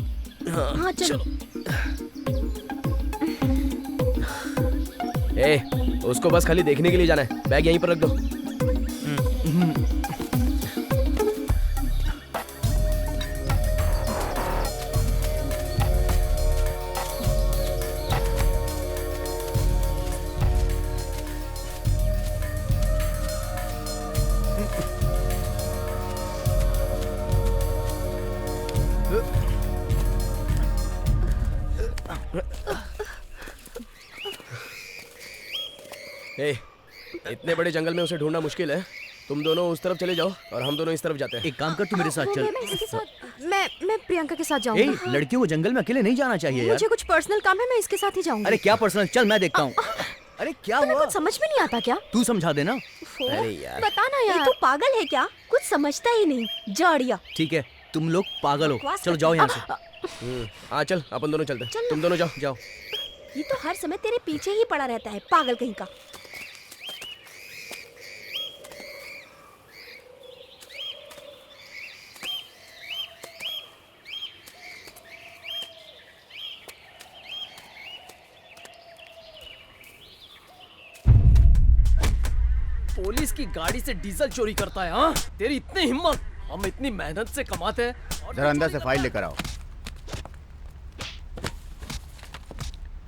हाँ चलो। ए, उसको बस खाली देखने के लिए जाना है, बैग यहीं पर रख दो। ए, इतने बड़े जंगल में उसे ढूंढना मुश्किल है। तुम दोनों उस तरफ चले जाओ और हम दोनों इस तरफ जाते हैं। एक काम कर, तू मेरे साथ चल। मैं प्रियंका के साथ ए, जाऊंगा। लड़कियों को जंगल में अकेले नहीं जाना चाहिए यार। मुझे कुछ पर्सनल काम है, मैं इसके साथ ही जाऊंगी। अरे क्या पर्सनल, चल मैं देखता हूँ। अरे क्या तुम्हें हुआ? कुछ समझ में नहीं आता क्या? तू समझा देना। अरे यार, बताना ये यार। तू पागल है क्या? कुछ समझता ही नहीं, जाड़िया। ठीक है, तुम लोग पागल हो, चलो जाओ यहाँ से। हाँ चल, अपन दोनों चलते हैं। तुम दोनों जाओ। ये तो हर समय तेरे पीछे ही पड़ा रहता है, पागल कहीं का। पुलिस की गाड़ी से डीजल चोरी करता है? हाँ, तेरी इतनी हिम्मत? हम इतनी मेहनत से कमाते हैं। जरा अंदर से फाइल लेकर आओ।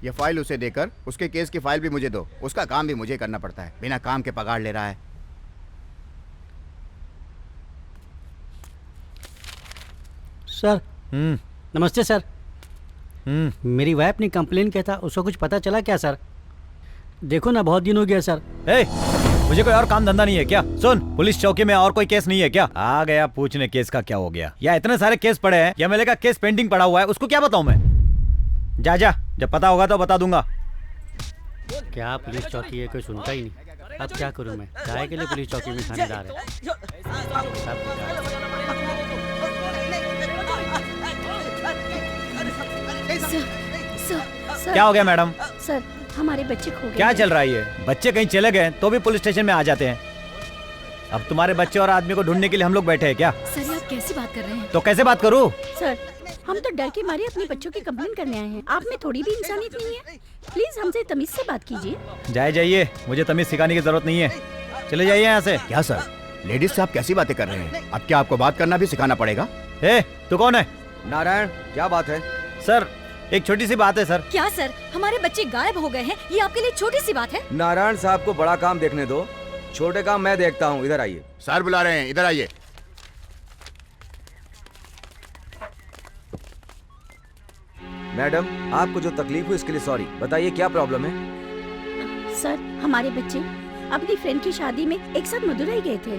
ये फाइल उसे देकर उसके केस की फाइल भी मुझे दो। उसका काम भी मुझे करना पड़ता है, बिना काम के पगार ले रहा है। सर नमस्ते सर। मेरी वाइफ ने कंप्लेन किया था, उसको कुछ पता चला क्या सर? देखो ना, बहुत दिन हो गया सर। मुझे कोई और काम धंधा नहीं है क्या? सुन, पुलिस चौकी में और कोई केस नहीं है क्या? आ गया पूछने केस का क्या हो गया? या इतने सारे केस पड़े हैं, एमएलए का केस पेंडिंग पड़ा हुआ है, उसको क्या बताऊं मैं? जा जब पता होगा तो बता दूंगा। क्या पुलिस चौकी है, कोई सुनता ही नहीं। अब क्या करूं मैं? काहे के लिए पुलिस चौकी में थानेदार है? सब सर, क्या हो गया मैडम? सर, हमारे बच्चे खो गए। क्या चल रहा है ये? बच्चे कहीं चले गए तो भी पुलिस स्टेशन में आ जाते हैं। अब तुम्हारे बच्चे और आदमी को ढूंढने के लिए हम लोग बैठे हैं क्या? सर, आप कैसी बात कर रहे हैं? तो कैसे बात करूँ? सर, हम तो डर के मारे अपने बच्चों की कंप्लेन करने आए हैं। आप में थोड़ी भी इंसानियत नहीं है? प्लीज हमसे तमीज से बात कीजिए। जाइए, मुझे तमीज सिखाने की जरूरत नहीं है। चले जाइए यहाँ से। क्या सर, लेडीज से आप कैसी बातें कर रहे हैं? अब क्या आपको बात करना भी सिखाना पड़ेगा? तू कौन है? नारायण, क्या बात है? सर, एक छोटी सी बात है सर। क्या सर, हमारे बच्चे गायब हो गए हैं, ये आपके लिए छोटी सी बात है? नारायण साहब को बड़ा काम देखने दो, छोटे काम मैं देखता हूँ। इधर आइए। सर बुला रहे हैं, इधर आइए। मैडम, आपको जो तकलीफ हुई इसके लिए सॉरी। बताइए क्या प्रॉब्लम है? सर, हमारे बच्चे अपनी फ्रेंड की शादी में एक साथ मदुरई गए थे।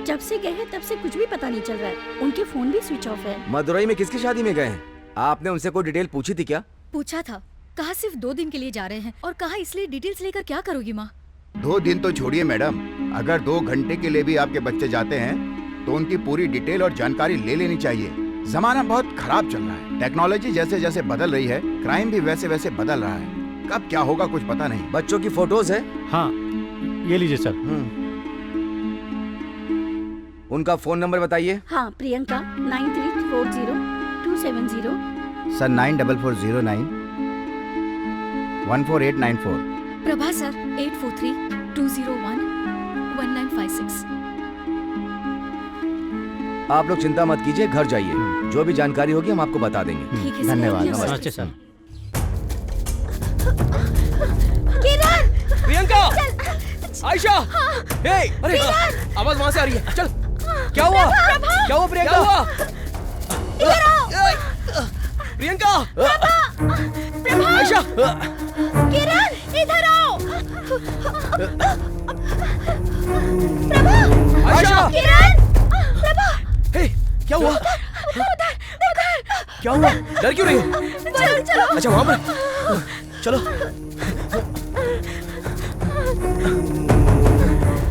जब से गए हैं तब से कुछ भी पता नहीं चल रहा है। उनके फोन भी स्विच ऑफ है। मदुरई में किसकी शादी में गए हैं? आपने उनसे कोई डिटेल पूछी थी क्या? पूछा था, कहा सिर्फ 2 दिन के लिए जा रहे हैं और कहा इसलिए डिटेल्स लेकर क्या करोगी माँ? 2 दिन तो छोड़िए मैडम, अगर 2 घंटे के लिए भी आपके बच्चे जाते हैं तो उनकी पूरी डिटेल और जानकारी ले लेनी चाहिए। जमाना बहुत खराब चल रहा है। टेक्नोलॉजी जैसे जैसे बदल रही है, क्राइम भी वैसे वैसे बदल रहा है। कब क्या होगा कुछ पता नहीं। बच्चों की फोटोज है? हाँ, ये लीजिए सर। उनका फोन नंबर बताइए। हाँ, प्रियंका 9340-270। सर 9440914894। प्रभा सर 8432011956। आप लोग चिंता मत कीजिए, घर जाइए। जो भी जानकारी होगी हम आपको बता देंगे। ठीक है सर। धन्यवाद। नमस्ते सर। किरण! प्रियंका! आयशा! हे! अरे आवाज वहाँ से आ रही है। चल। क्या हुआ? क्या हुआ प्रियंका? इधर आओ! प्रियंका! आयशा! किरण, इधर आओ! प्रभा! आयशा! किरण! प्रभा! हे! क्या हुआ? उधर! क्या हुआ? डर क्यों रही हो? चलो। अच्छा वहाँ पर। चलो।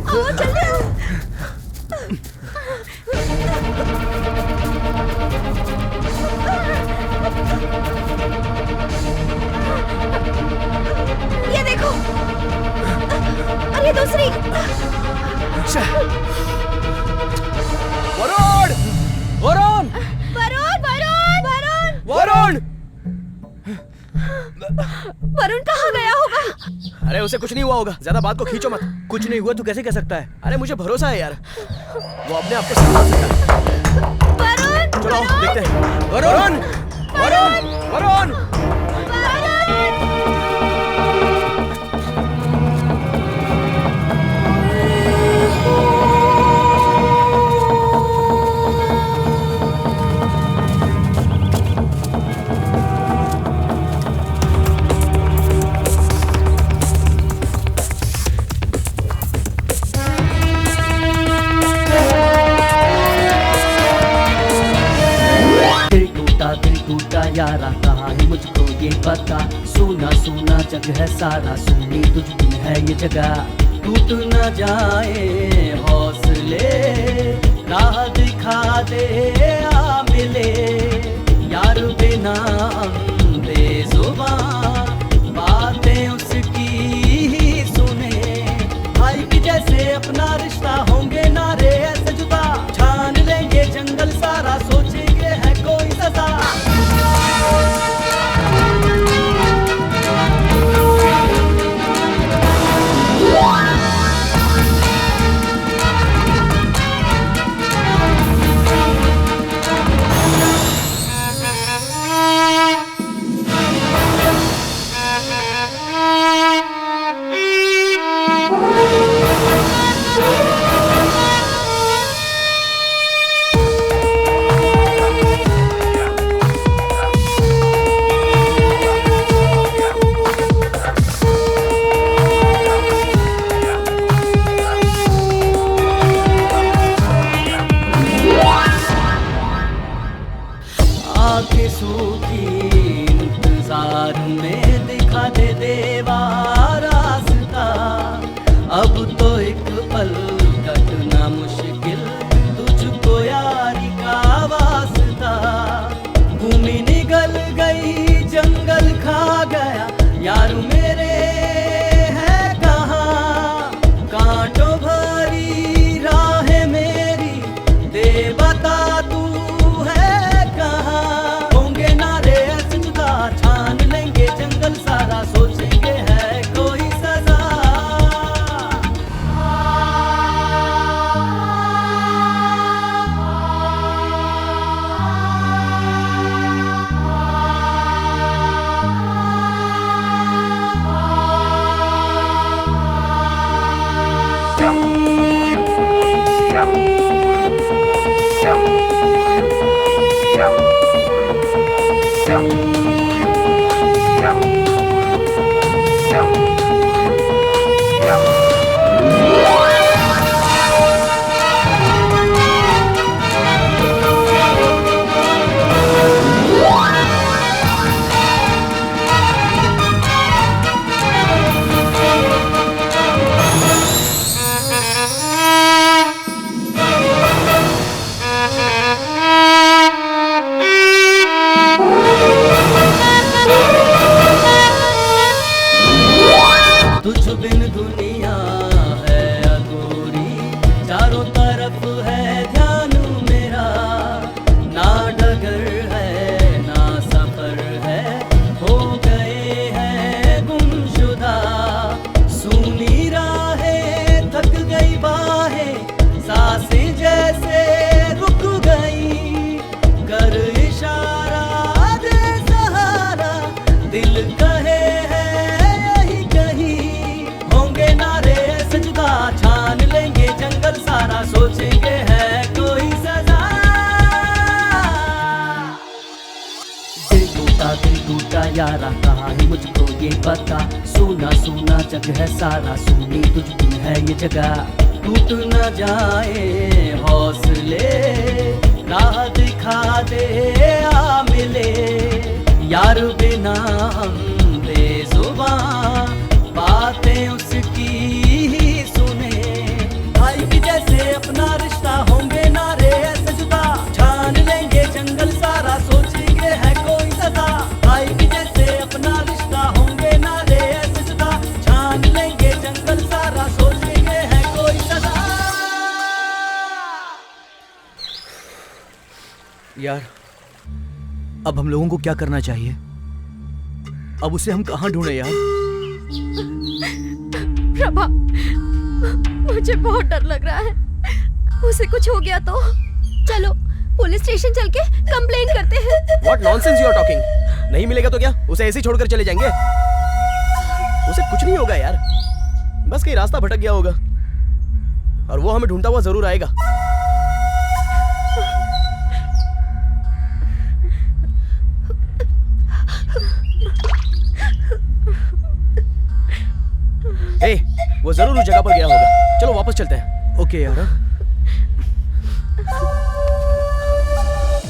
आओ, जल्दी आओ। ये देखो। और ये दूसरी। वरुण! वरुण! वरुण! वरुण कहाँ गया होगा? अरे उसे कुछ नहीं हुआ होगा, ज्यादा बात को खींचो मत। कुछ नहीं हुआ तू कैसे कह सकता है? अरे मुझे भरोसा है यार, वो अपने आप को संभाल सकता है। चलो देखते हैं। वरुण! वरुण! वरुण! दिल टूटा यारा, कहा है मुझको ये बता। सोना सोना जग है सारा, सोनी तुझ बिन है ये जगह। टूट न जाए हौसले, राह दिखा दे आ मिले। यार बिना बेजुबान बातें उसकी ही सुने। भाई की जैसे अपना रिश्ता, होंगे नारे ऐसे जुदा। छान लेंगे जंगल सारा, सोचेंगे है कोई सजा। आंखें सूखी इंतजार में दिखा दे देवा रास्ता। अब तो एक पल कटना मुश्किल, तुझको यारी का वास्ता। भूमि निगल गई जंगल खा गया, यार मेरे है कहाँ। कांटों भरी राह मेरी दे बता यारा कहा ही मुझको ये बता, सोना सोना जग है सारा, सोनी तुझ बिन है ये जगह। टूट न जाए हौसले, राह दिखा दे आ मिले, यार बिना हम बेजुबान, बातें उसकी ही सुने। भाई की जैसे अपना रिश्ता, होंगे नारे ऐसे जुदा, छान लेंगे जंगल सारा, सोचेंगे है कोई सजा। भाई की जैसे अपना रिश्ता, होंगे नारे ऐसे जुदा, छान लेंगे जंगल सारा, सोचेंगे है कोई सजा। यार अब हम लोगों को क्या करना चाहिए? अब उसे हम कहाँ ढूंढे यार? प्रभा, मुझे बहुत डर लग रहा है, उसे कुछ हो गया तो। चलो पुलिस स्टेशन चल के कंप्लेन करते हैं। What nonsense you are talking? नहीं मिलेगा तो क्या उसे ऐसे ही छोड़कर चले जाएंगे? उसे कुछ नहीं होगा यार, बस कहीं रास्ता भटक गया होगा और वो हमें ढूंढता हुआ जरूर आएगा। ए, वो जरूर उस जगह पर गया होगा, चलो वापस चलते हैं। ओके यार।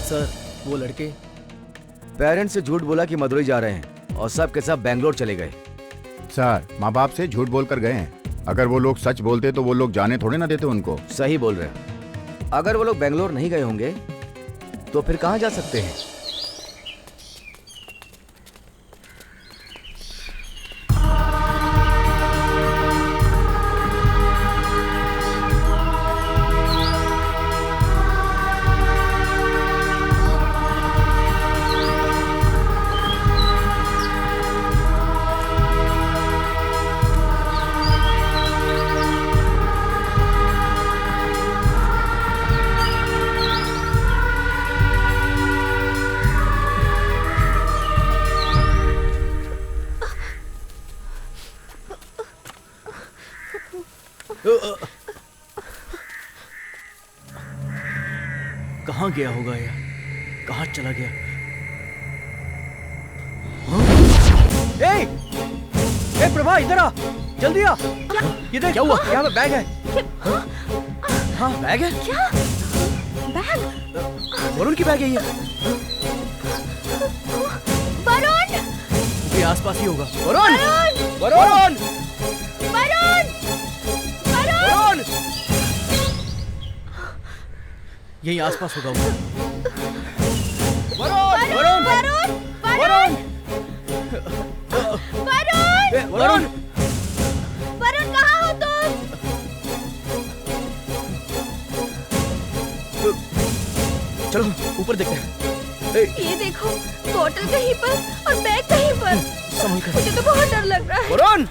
सर वो लड़के पेरेंट्स से झूठ बोला कि मदुरई जा रहे हैं और सब के सब बेंगलोर चले गए। सर माँ बाप से झूठ बोलकर गए हैं। अगर वो लोग सच बोलते तो वो लोग जाने थोड़े ना देते उनको। सही बोल रहे हैं। अगर वो लोग बेंगलोर नहीं गए होंगे तो फिर कहाँ जा सकते हैं? कहाँ गया होगा यार, कहाँ चला गया? ए प्रभा इधर आ, जल्दी आ। ये देख क्या हुआ? यहाँ पे बैग है। हाँ बैग है। क्या बैग? वरुण की बैग है ये। वरुण! ये आसपास ही होगा। वरुण! वरुण! वरुण! वरुण! यही आसपास होगा वो। वरुण! वरुण! वरुण! वरुण! वरुण! वरुण कहाँ हो तुम? चलो ऊपर देखते हैं। ये देखो, बोतल कहीं पर और बैग कहीं पर। संभल कर। मुझे तो बहुत डर लग रहा है। वरुण!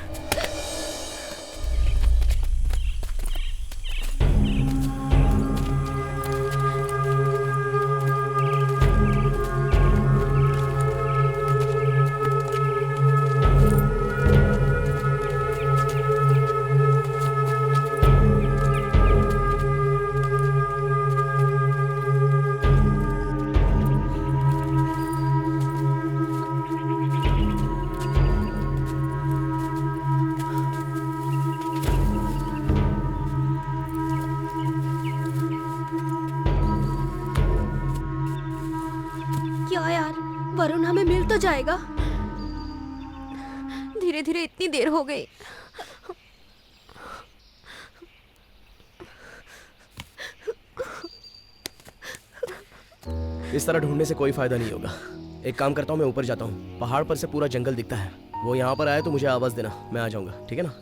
क्या यार, वरुण हमें मिल तो जाएगा? धीरे धीरे इतनी देर हो गई। इस तरह ढूंढने से कोई फायदा नहीं होगा। एक काम करता हूँ, मैं ऊपर जाता हूँ। पहाड़ पर से पूरा जंगल दिखता है। वो यहाँ पर आए तो मुझे आवाज देना, मैं आ जाऊंगा, ठीक है ना?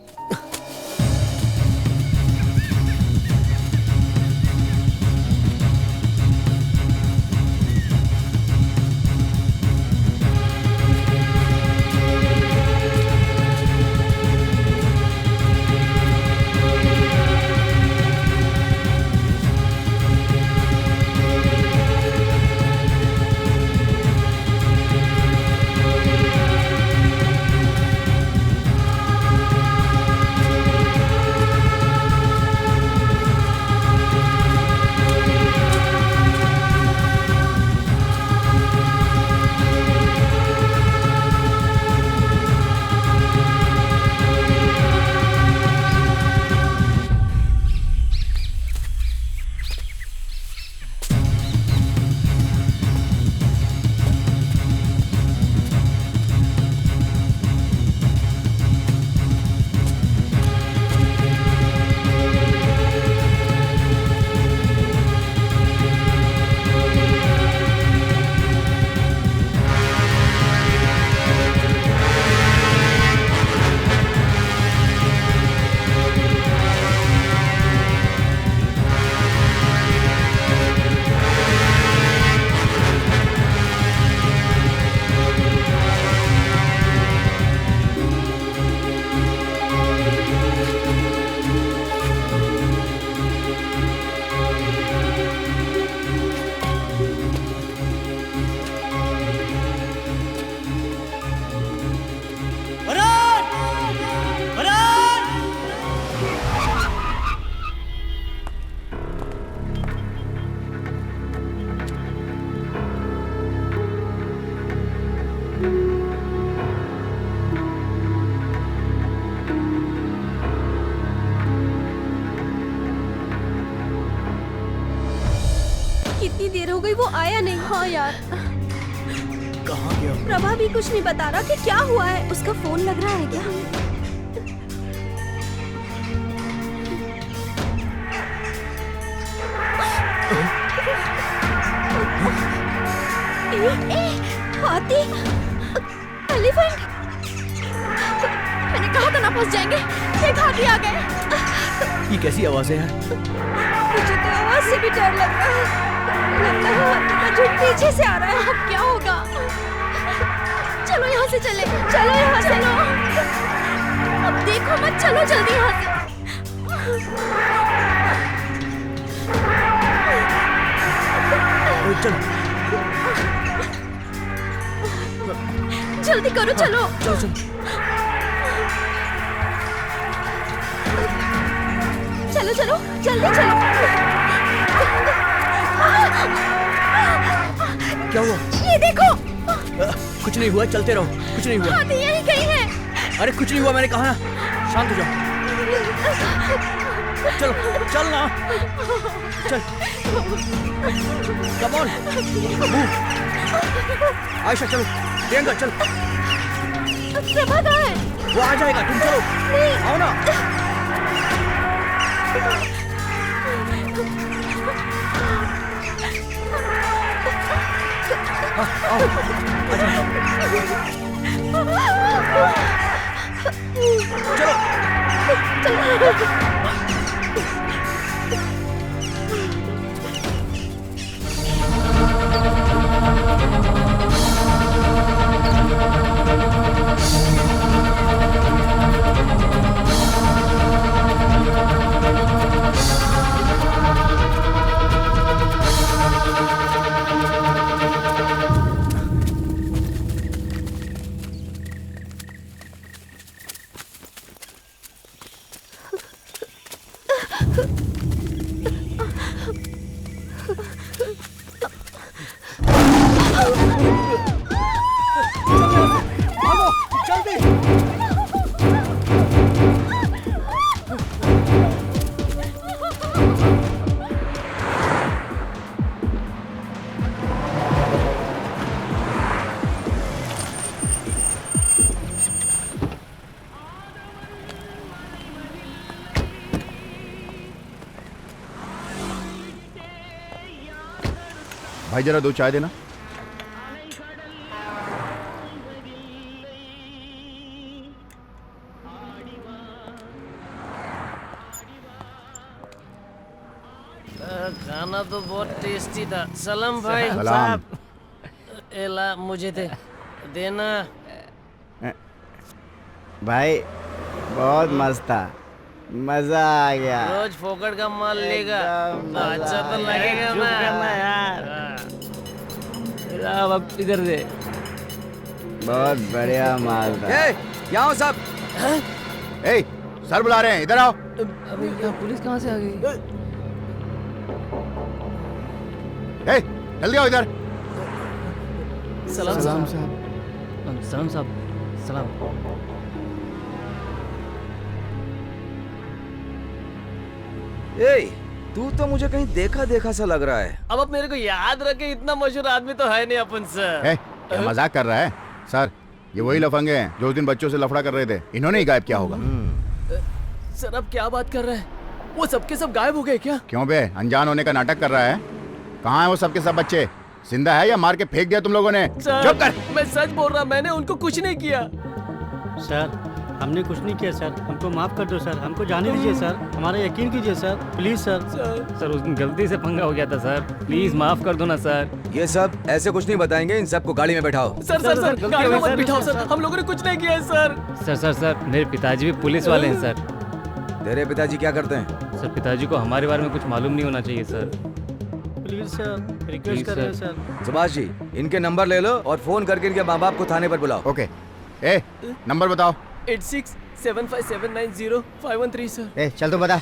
कितनी देर हो गई वो आया नहीं। हाँ यार, कहाँ गया? प्रभा भी कुछ नहीं बता रहा कि क्या हुआ है। उसका फोन लग रहा है क्या? हाथी, एलिफेंट। मैंने कहा था ना फंस जाएंगे। एक हाथी आ गए। ये कैसी आवाज है यार? मुझे तो आवाज से भी डर लग रहा है। लगता है हाथी का झुंड पीछे से आ रहा है। अब क्या होगा? चलो यहाँ से चले, चलो यहाँ से। अब देखो मत, चलो जल्दी यहाँ से। चलो जल्दी करो, चलो। चलो चलो चलो चलो, जल्दी चलो। क्या हुआ? ये देखो। कुछ नहीं हुआ, चलते रहो। कुछ नहीं हुआ। हाथी यहीं कहीं है। अरे कुछ नहीं हुआ, मैंने कहा ना। शांत हो जाओ। चलो चल ना, चल। कम ऑन, आयशा चलो। प्रियंका चल। प्रभा कहाँ है? वो आ जाएगा, तुम चलो। आओ ना। आओ, भाई जरा 2 चाय देना। खाना तो बहुत टेस्टी था। सलाम भाई। सलाम। एला मुझे दे देना। भाई बहुत मस्त था, मजा आ गया। रोज फोकट का माल लेगा तो अच्छा तो लगेगा ना यार। अब इधर दे। बहुत बढ़िया माल था। यहाँ हो सब। ए, सर बुला रहे हैं, इधर आओ। अबे यहाँ पुलिस कहाँ से आ गई? ए, जल्दी आओ इधर। सलाम सलाम साहब। सलाम साहब। सलाम। ए, तू तो मुझे कहीं देखा देखा सा लग रहा है। अब मेरे को याद रखे, इतना मशहूर आदमी तो है नहीं अपन सर। ए, क्या मजाक कर रहा है? सर, ये वही लफंगे हैं जो उस दिन बच्चों से लफड़ा कर रहे थे। इन्होंने ही गायब किया होगा। सर अब क्या बात कर रहे हैं? वो सबके सब गायब हो गए क्या? क्यों बे, अनजान होने का नाटक कर रहा है? कहाँ है वो सबके सब बच्चे? जिंदा है या मार के फेंक दिया तुम लोगों ने? चुप कर। मैं सच बोल रहा, मैंने उनको कुछ नहीं किया। सर हमने कुछ नहीं किया सर, हमको माफ कर दो सर, हमको जाने दीजिए सर, हमारा यकीन कीजिए सर, प्लीज सर। सर उस दिन गलती से पंगा हो गया था सर, प्लीज माफ कर दो ना सर। ये सब ऐसे कुछ नहीं बताएंगे, इन सबको गाड़ी में बैठाओ। सर सर सर गाड़ी में मत बिठाओ सर, हम लोगों ने कुछ नहीं किया है सर। सर सर सर मेरे पिताजी भी पुलिस वाले हैं सर। तेरे पिताजी क्या करते हैं? सर पिताजी को हमारे बारे में कुछ मालूम नहीं होना चाहिए सर। प्लीज सर, रिक्वेस्ट कर रहे हैं सर। सुभाष जी, इनके नंबर ले लो और फोन करके इनके माँ बाप को थाने पर बुलाओ। ओके। ए, नंबर बताओ। 8675705113 सर। ए, चल तो बता।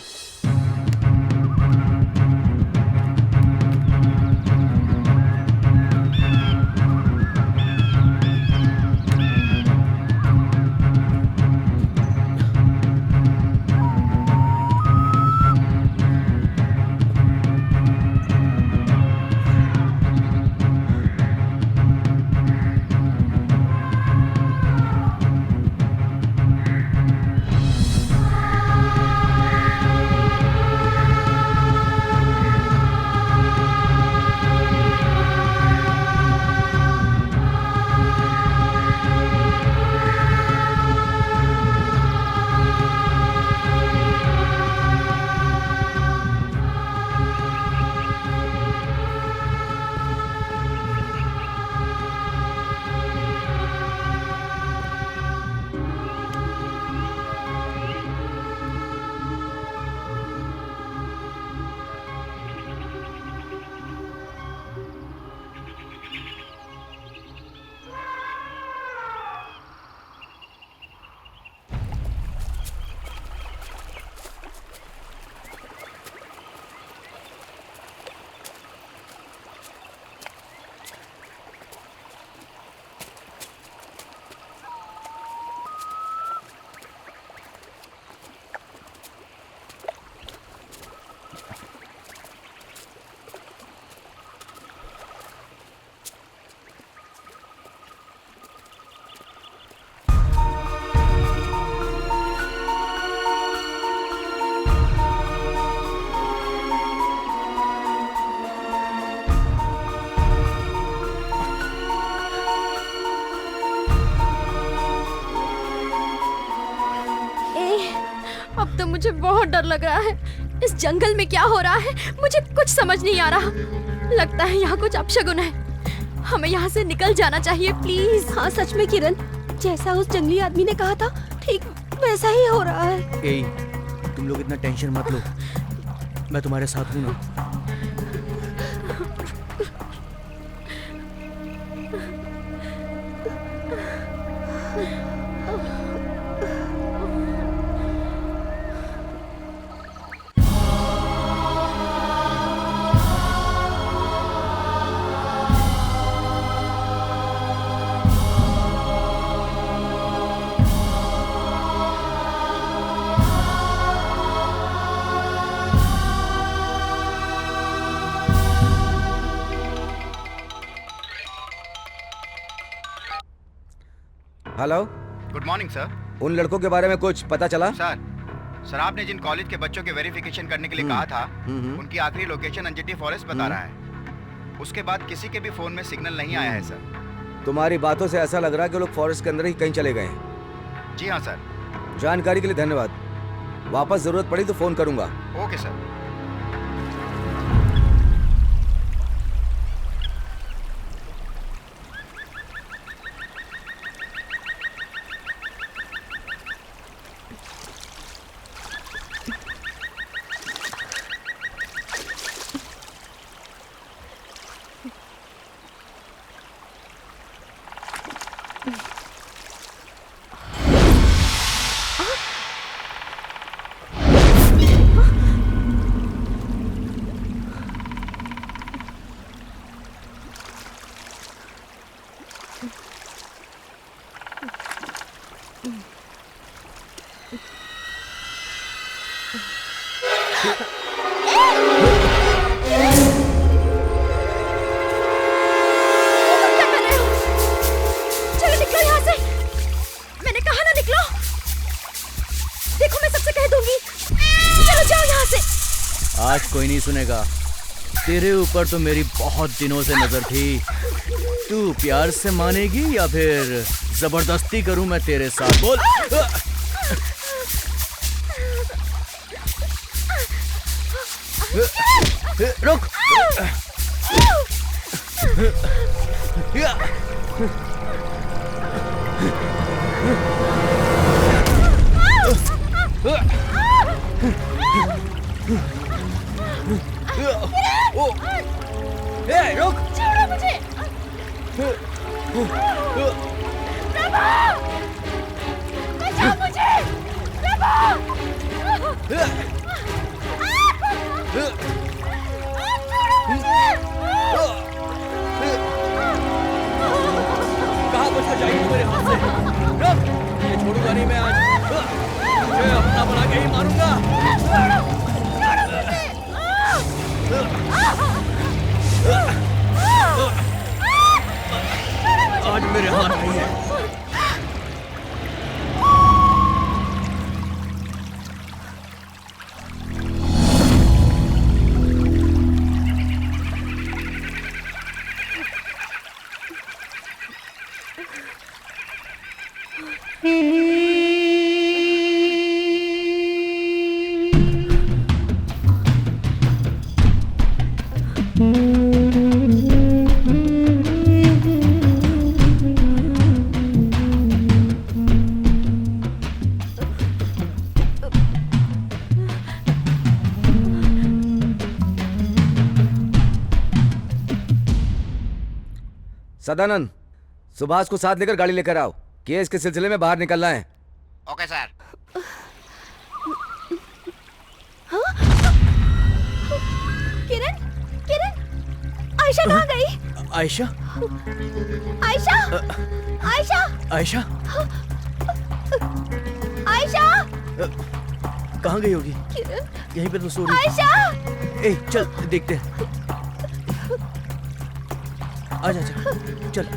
मुझे बहुत डर लग रहा है। इस जंगल में क्या हो रहा है मुझे कुछ समझ नहीं आ रहा। लगता है यहाँ कुछ अपशगुन है। हमें यहाँ से निकल जाना चाहिए प्लीज। हाँ सच में किरण, जैसा उस जंगली आदमी ने कहा था ठीक वैसा ही हो रहा है। ए, तुम लोग इतना टेंशन मत लो, मैं तुम्हारे साथ हूँ ना। Hello, good morning sir. उन लड़कों के बारे में कुछ पता चला? सर आपने जिन कॉलेज के बच्चों के वेरिफिकेशन करने के लिए कहा था, उनकी आखिरी लोकेशन अंजिटी फॉरेस्ट बता रहा है। उसके बाद किसी के भी फोन में सिग्नल नहीं आया है सर। तुम्हारी बातों से ऐसा लग रहा है कि लोग फॉरेस्ट के अंदर ही कहीं चले गए हैं। जी हाँ सर। जानकारी के लिए धन्यवाद। वापस जरूरत पड़ी तो फोन करूंगा। Okay sir. आज कोई नहीं सुनेगा। तेरे ऊपर तो मेरी बहुत दिनों से नजर थी। तू प्यार से मानेगी या फिर जबरदस्ती करूं मैं तेरे साथ? बोल। रुक। रुक। छोड़ो मुझे। बचाओ मुझे। कहाँ बचा जाएगी मेरे हाथ से? रुक, ये छोड़ूंगा नहीं मैं आज। तुझे अपना बना के ही मारूंगा। आज मेरे हाथ नहीं है। सदानंद, सुभाष को साथ लेकर गाड़ी लेकर आओ। केस के सिलसिले में बाहर निकलना है। Okay sir. हाँ? किरण, किरण, आयशा कहाँ गई? आयशा? आयशा, आयशा, आयशा? आयशा, कहाँ गई होगी? किरण, यहीं पे तो सो रही। आयशा, ए, चल देखते हैं। आजा, चल।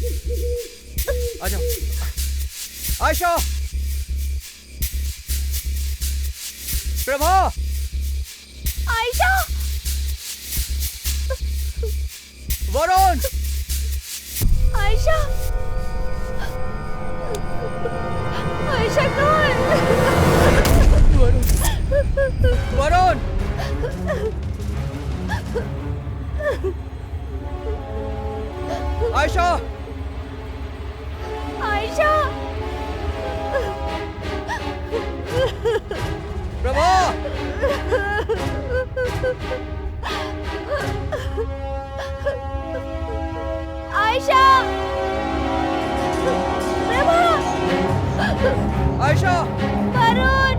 आ जाओ। आयशा, प्रभा, आयशा, वरुण, आयशा, आयशा कहाँ है? वरुण, आयशा, आयशा, प्रभा, आयशा, प्रभा, आयशा, वरुण,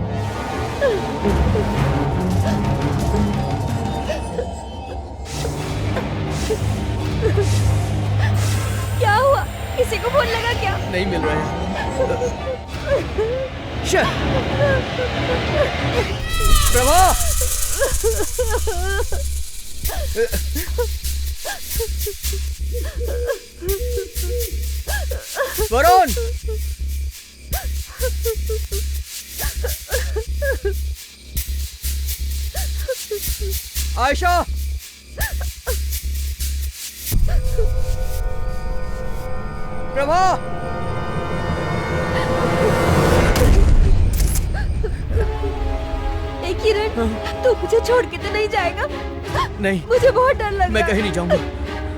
क्या हुआ? किसी को फोन लगा क्या? नहीं मिल रहा है। प्रभा, वरुण, आयशा, प्रभा, किरण, तू मुझे छोड़ के तो नहीं जाएगा? नहीं, मुझे बहुत डर लग रहा है। मैं कहीं नहीं जाऊंगा।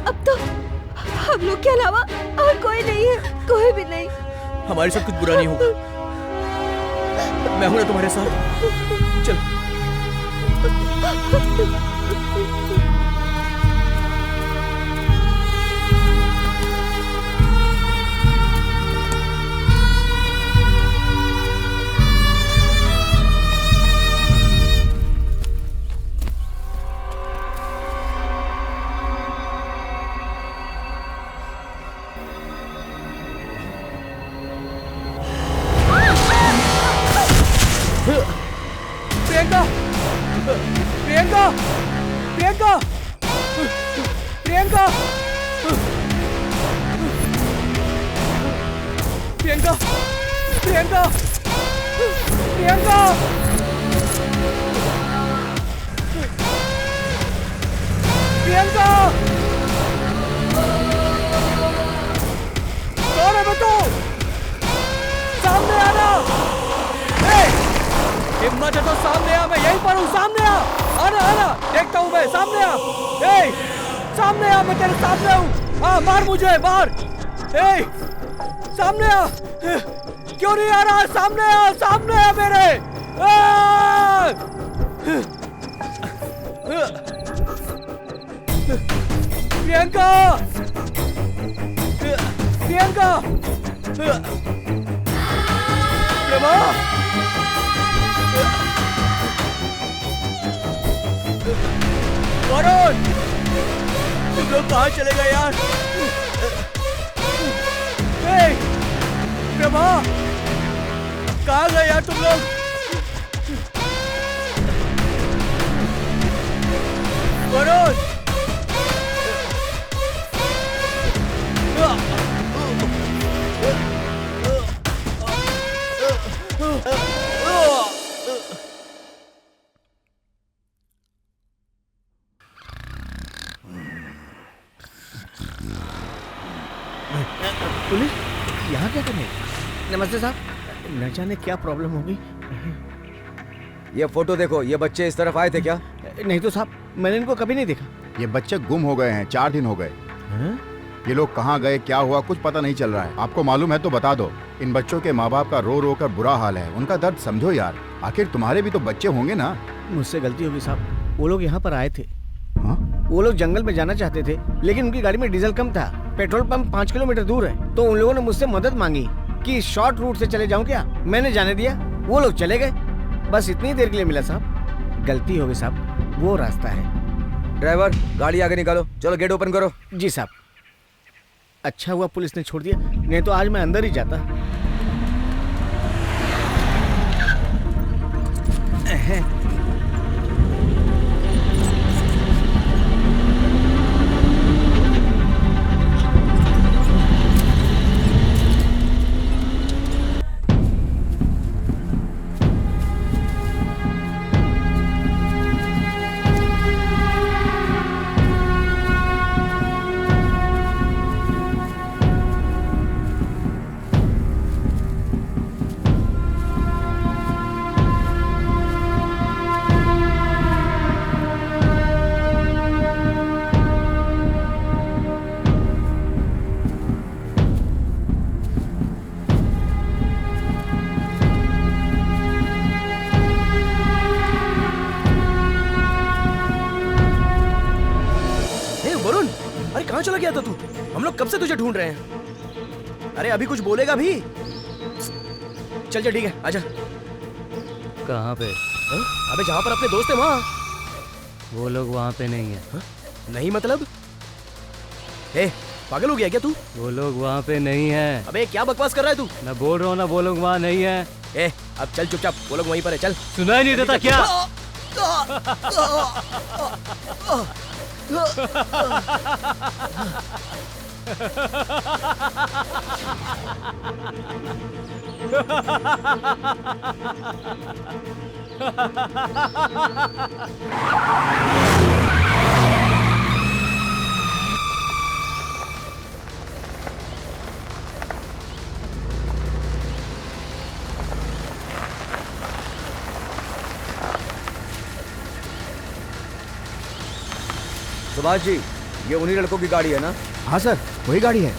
अब तो हम लोग के अलावा और कोई नहीं है, कोई भी नहीं। हमारे साथ कुछ बुरा नहीं होगा। मैं हूं ना तुम्हारे साथ। चलो। प्रियंका, प्रियंका, प्रियंका, प्रियंका, प्रियंका, प्रियंका, प्रियंका, प्रियंका, कौन है बतो? सामने आना। हिम्मत है तो सामने आ, मैं यहीं पर हूँ, सामने आ, आना आना, देखता हूँ मैं, सामने आ, ए, सामने आ, मैं तेरे सामने हूँ, हाँ मार मुझे, मार, ए, सामने आ, क्यों नहीं आ रहा, सामने आ मेरे, प्रियंका, प्रियंका, प्रभा, वरुण, तुम लोग कहाँ चले गए यार? प्रभा, कहाँ गए यार तुम लोग? वरुण, पुलिस यहाँ क्या करने? नमस्ते साहब, न जाने क्या प्रॉब्लम होगी। ये फोटो देखो, ये बच्चे इस तरफ आए थे क्या? नहीं तो साहब, मैंने इनको कभी नहीं देखा। ये बच्चे गुम हो गए हैं, 4 दिन हो गए। ये लोग कहाँ गए, क्या हुआ, कुछ पता नहीं चल रहा है। आपको मालूम है तो बता दो। इन बच्चों के माँ बाप का रो रो कर बुरा हाल है, उनका दर्द समझो यार। आखिर तुम्हारे भी तो बच्चे होंगे ना। मुझसे गलती होगी साहब, वो लोग यहाँ पर आए थे। वो लोग जंगल में जाना चाहते थे, लेकिन उनकी गाड़ी में डीजल कम था। पेट्रोल पंप 5 किलोमीटर दूर है, तो उन लोगों ने मुझसे मदद मांगी कि शॉर्ट रूट से चले जाऊं क्या। मैंने जाने दिया, वो लोग चले गए। बस इतनी देर के लिए मिला साहब। गलती हो गई साहब, वो रास्ता है। ड्राइवर, गाड़ी आगे निकालो, चलो गेट ओपन करो। जी साहब। अच्छा हुआ पुलिस ने छोड़ दिया, नहीं तो आज मैं अंदर ही जाता। कब से तुझे ढूंढ रहे हैं। अरे अभी कुछ बोलेगा भी। चल चल ठीक है, आजा। कहाँ पे? अबे जहाँ पर अपने दोस्त है वहाँ। वो लोग वहाँ पे नहीं है। नहीं मतलब? ए, पागल हो गया क्या तू? वो लोग वहाँ पे नहीं है। अबे क्या बकवास कर रहा है तू? मैं बोल रहा हूँ ना, वो लोग वहाँ नहीं है। ए, अब चल चुपचाप, वो लोग वहीं पर है, चल। सुनाई नहीं देता क्या? सुभाष जी, ये उन्हीं लड़कों की गाड़ी है ना? हाँ सर, वही गाड़ी है।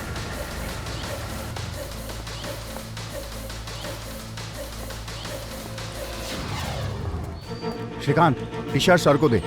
श्रीकांत, टी शर्ट सर को दे।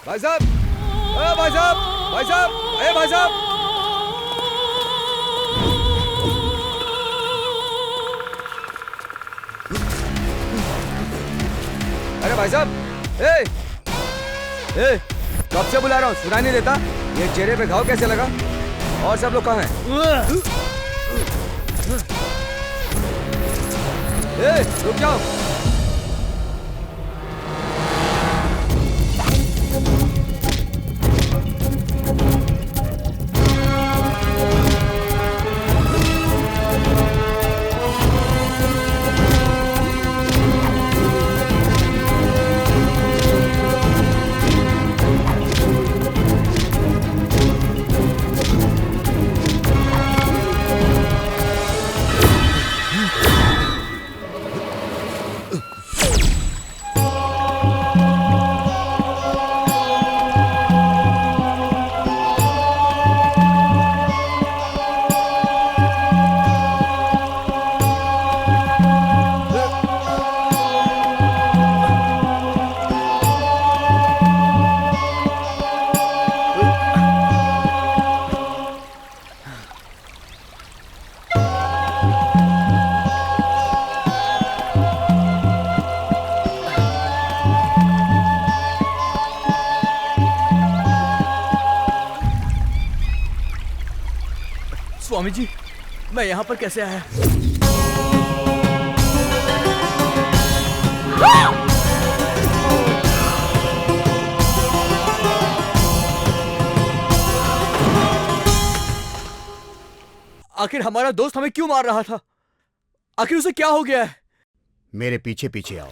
भाई साहब, भाई साहब, भाई साहब, भाई साहब। अरे भाई साहब, कब से बुला रहा हूँ, सुनाई नहीं देता? ये चेहरे पे घाव कैसे लगा? और सब लोग कहाँ हैं? रुक जाओ। स्वामी जी, मैं यहाँ पर कैसे आया? आखिर हमारा दोस्त हमें क्यों मार रहा था? आखिर उसे क्या हो गया है? मेरे पीछे पीछे आओ।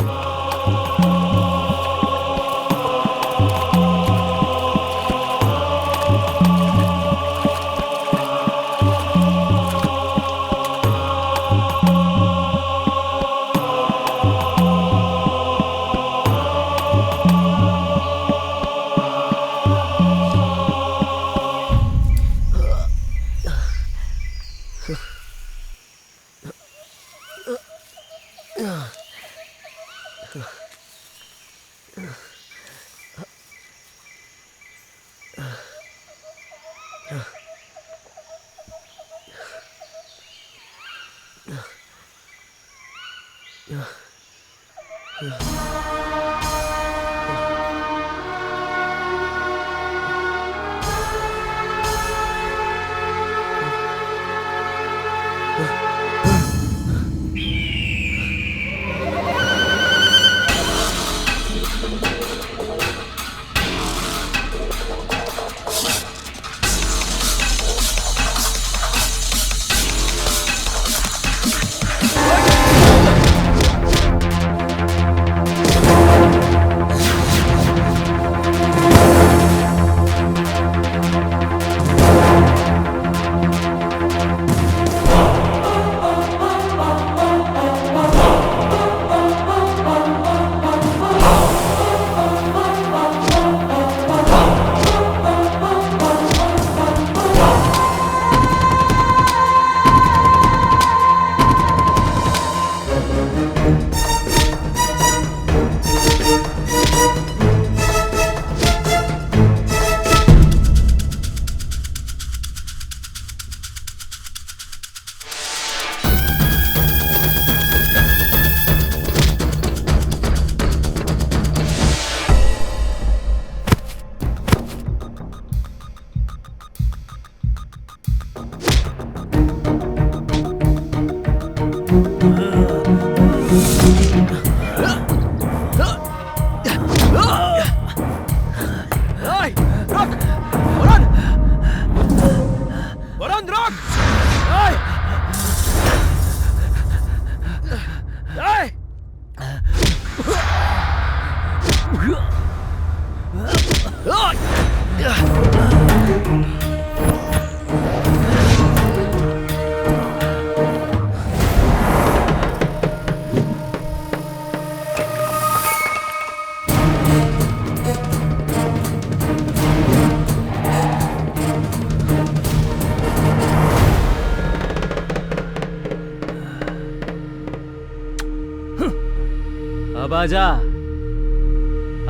अब आजा,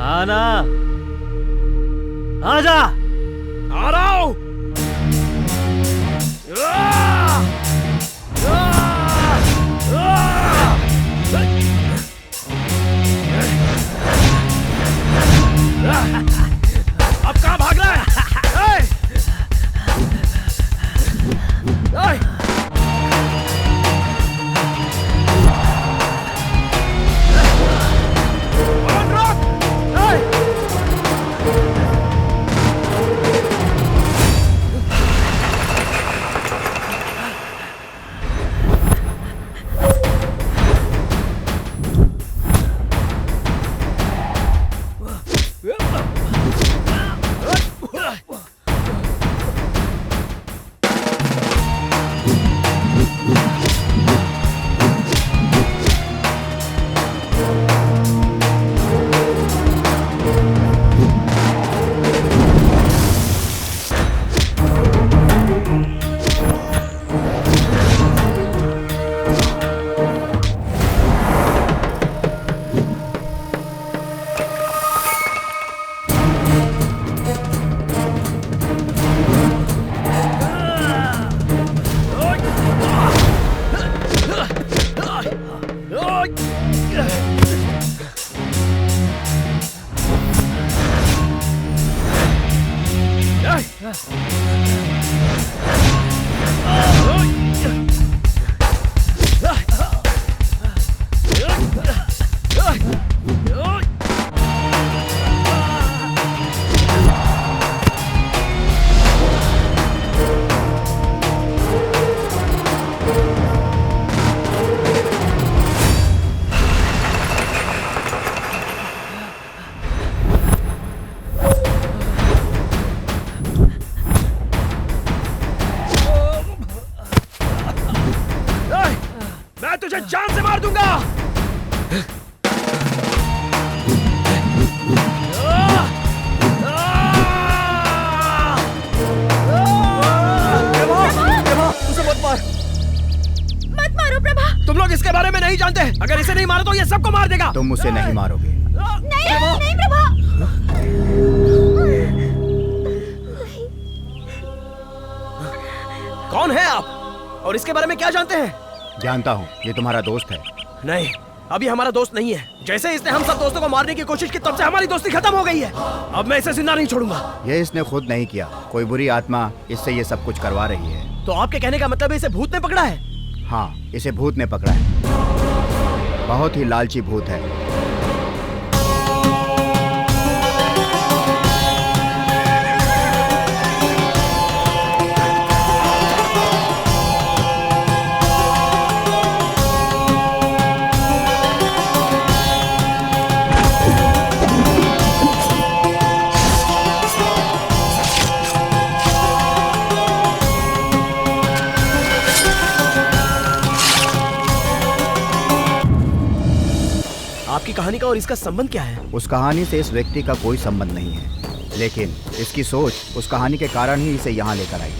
आना, आजा। आ रहा हूं। अब कहां भाग रहा है? तुझे जान से मार दूंगा। मत मारो प्रभा। तुम लोग इसके बारे में नहीं जानते। अगर इसे नहीं मारो तो ये सबको मार देगा। तुम मुझसे नहीं मारोगे। नहीं प्रभा। कौन है आप और इसके बारे में क्या जानते हैं? जानता हूँ, ये तुम्हारा दोस्त है। नहीं, अभी हमारा दोस्त नहीं है। जैसे इसने हम सब दोस्तों को मारने की कोशिश की तब से हमारी दोस्ती खत्म हो गई है। अब मैं इसे जिंदा नहीं छोड़ूंगा। ये इसने खुद नहीं किया, कोई बुरी आत्मा इससे ये सब कुछ करवा रही है। तो आपके कहने का मतलब है इसे भूत ने पकड़ा है? हाँ, इसे भूत ने पकड़ा है। बहुत ही लालची भूत है। आपकी कहानी का और इसका संबंध क्या है? उस कहानी से इस व्यक्ति का कोई संबंध नहीं है, लेकिन इसकी सोच उस कहानी के कारण ही इसे यहाँ लेकर आई।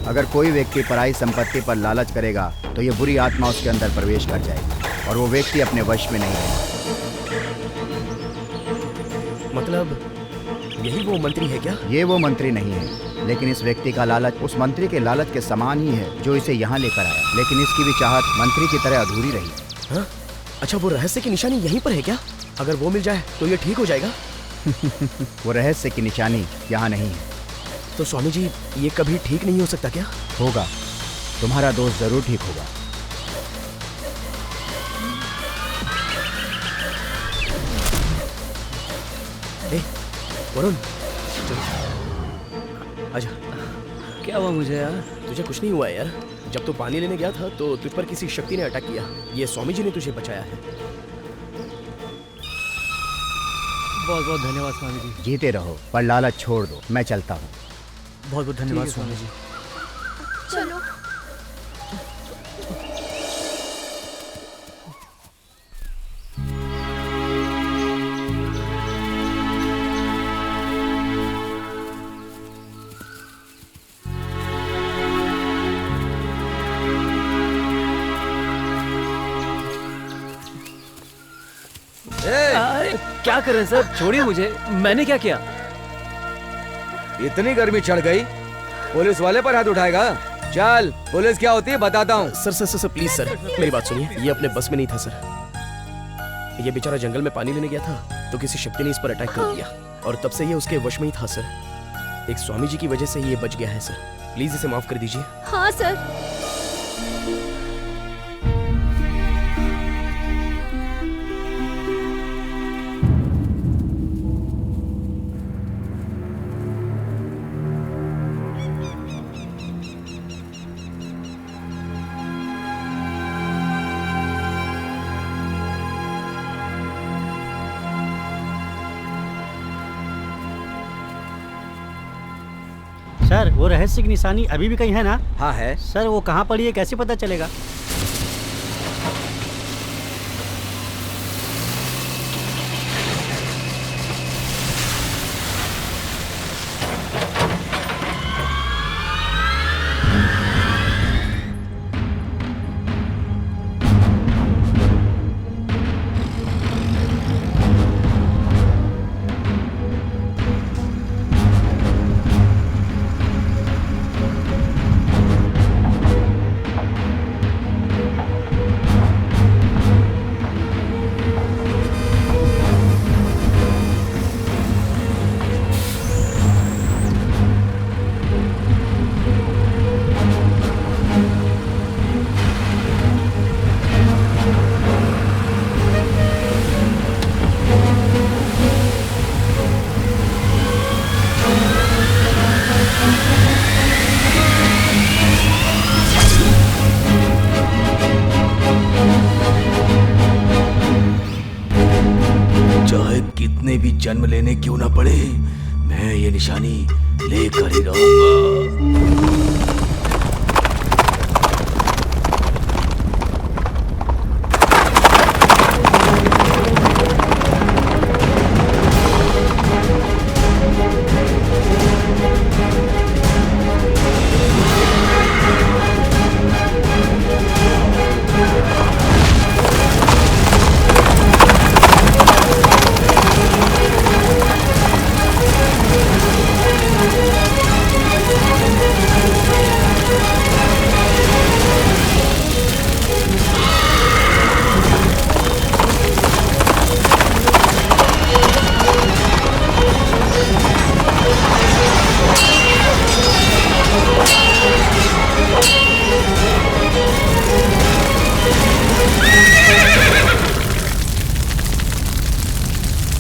अगर कोई व्यक्ति पराई संपत्ति पर लालच करेगा तो ये बुरी आत्मा उसके अंदर प्रवेश कर जाएगी और वो व्यक्ति अपने वश में नहीं रहेगा। मतलब यही वो मंत्री है क्या? ये वो मंत्री नहीं है, लेकिन इस व्यक्ति का लालच उस मंत्री के लालच के समान ही है जो इसे यहाँ लेकर आया। लेकिन इसकी भी चाहत मंत्री की तरह अधूरी रही। हाँ? अच्छा, वो रहस्य की निशानी यहीं पर है क्या? अगर वो मिल जाए तो ये ठीक हो जाएगा। वो रहस्य की निशानी यहाँ नहीं है। तो स्वामी जी, ये कभी ठीक नहीं हो सकता क्या? होगा, तुम्हारा दोस्त जरूर ठीक होगा। वरुण, आजा। क्या हुआ मुझे यार? तुझे कुछ नहीं हुआ यार। जब तू पानी लेने गया था तो तुझ पर किसी शक्ति ने अटैक किया। ये स्वामी जी ने तुझे बचाया है। बहुत बहुत धन्यवाद स्वामी जी। जीते रहो, पर लालच छोड़ दो। मैं चलता हूँ। बहुत बहुत धन्यवाद स्वामी जी। चलो। अरे क्या कर रहे हैं सर? छोड़िए मुझे, मैंने क्या किया? इतनी गर्मी चढ़ गई, पुलिस वाले पर हाथ उठाएगा? चल, पुलिस क्या होती है बताता हूँ। सर प्लीज सर, मेरी बात सुनिए। ये अपने बस में नहीं था सर। ये बेचारा जंगल में पानी लेने गया था तो किसी शक्ति ने इस पर अटैक कर दिया और तब से ये उसके वश में ही था सर। एक स्वामी जी की वजह से ये बच गया है सर। प्लीज इसे माफ कर दीजिए। हाँ सर। सर, वो रहस्य की निशानी अभी भी कहीं है ना? हाँ है सर। वो कहाँ पड़ी है, कैसे पता चलेगा? जन्म लेने क्यों ना पड़े, मैं ये निशानी लेकर ही रहूंगा।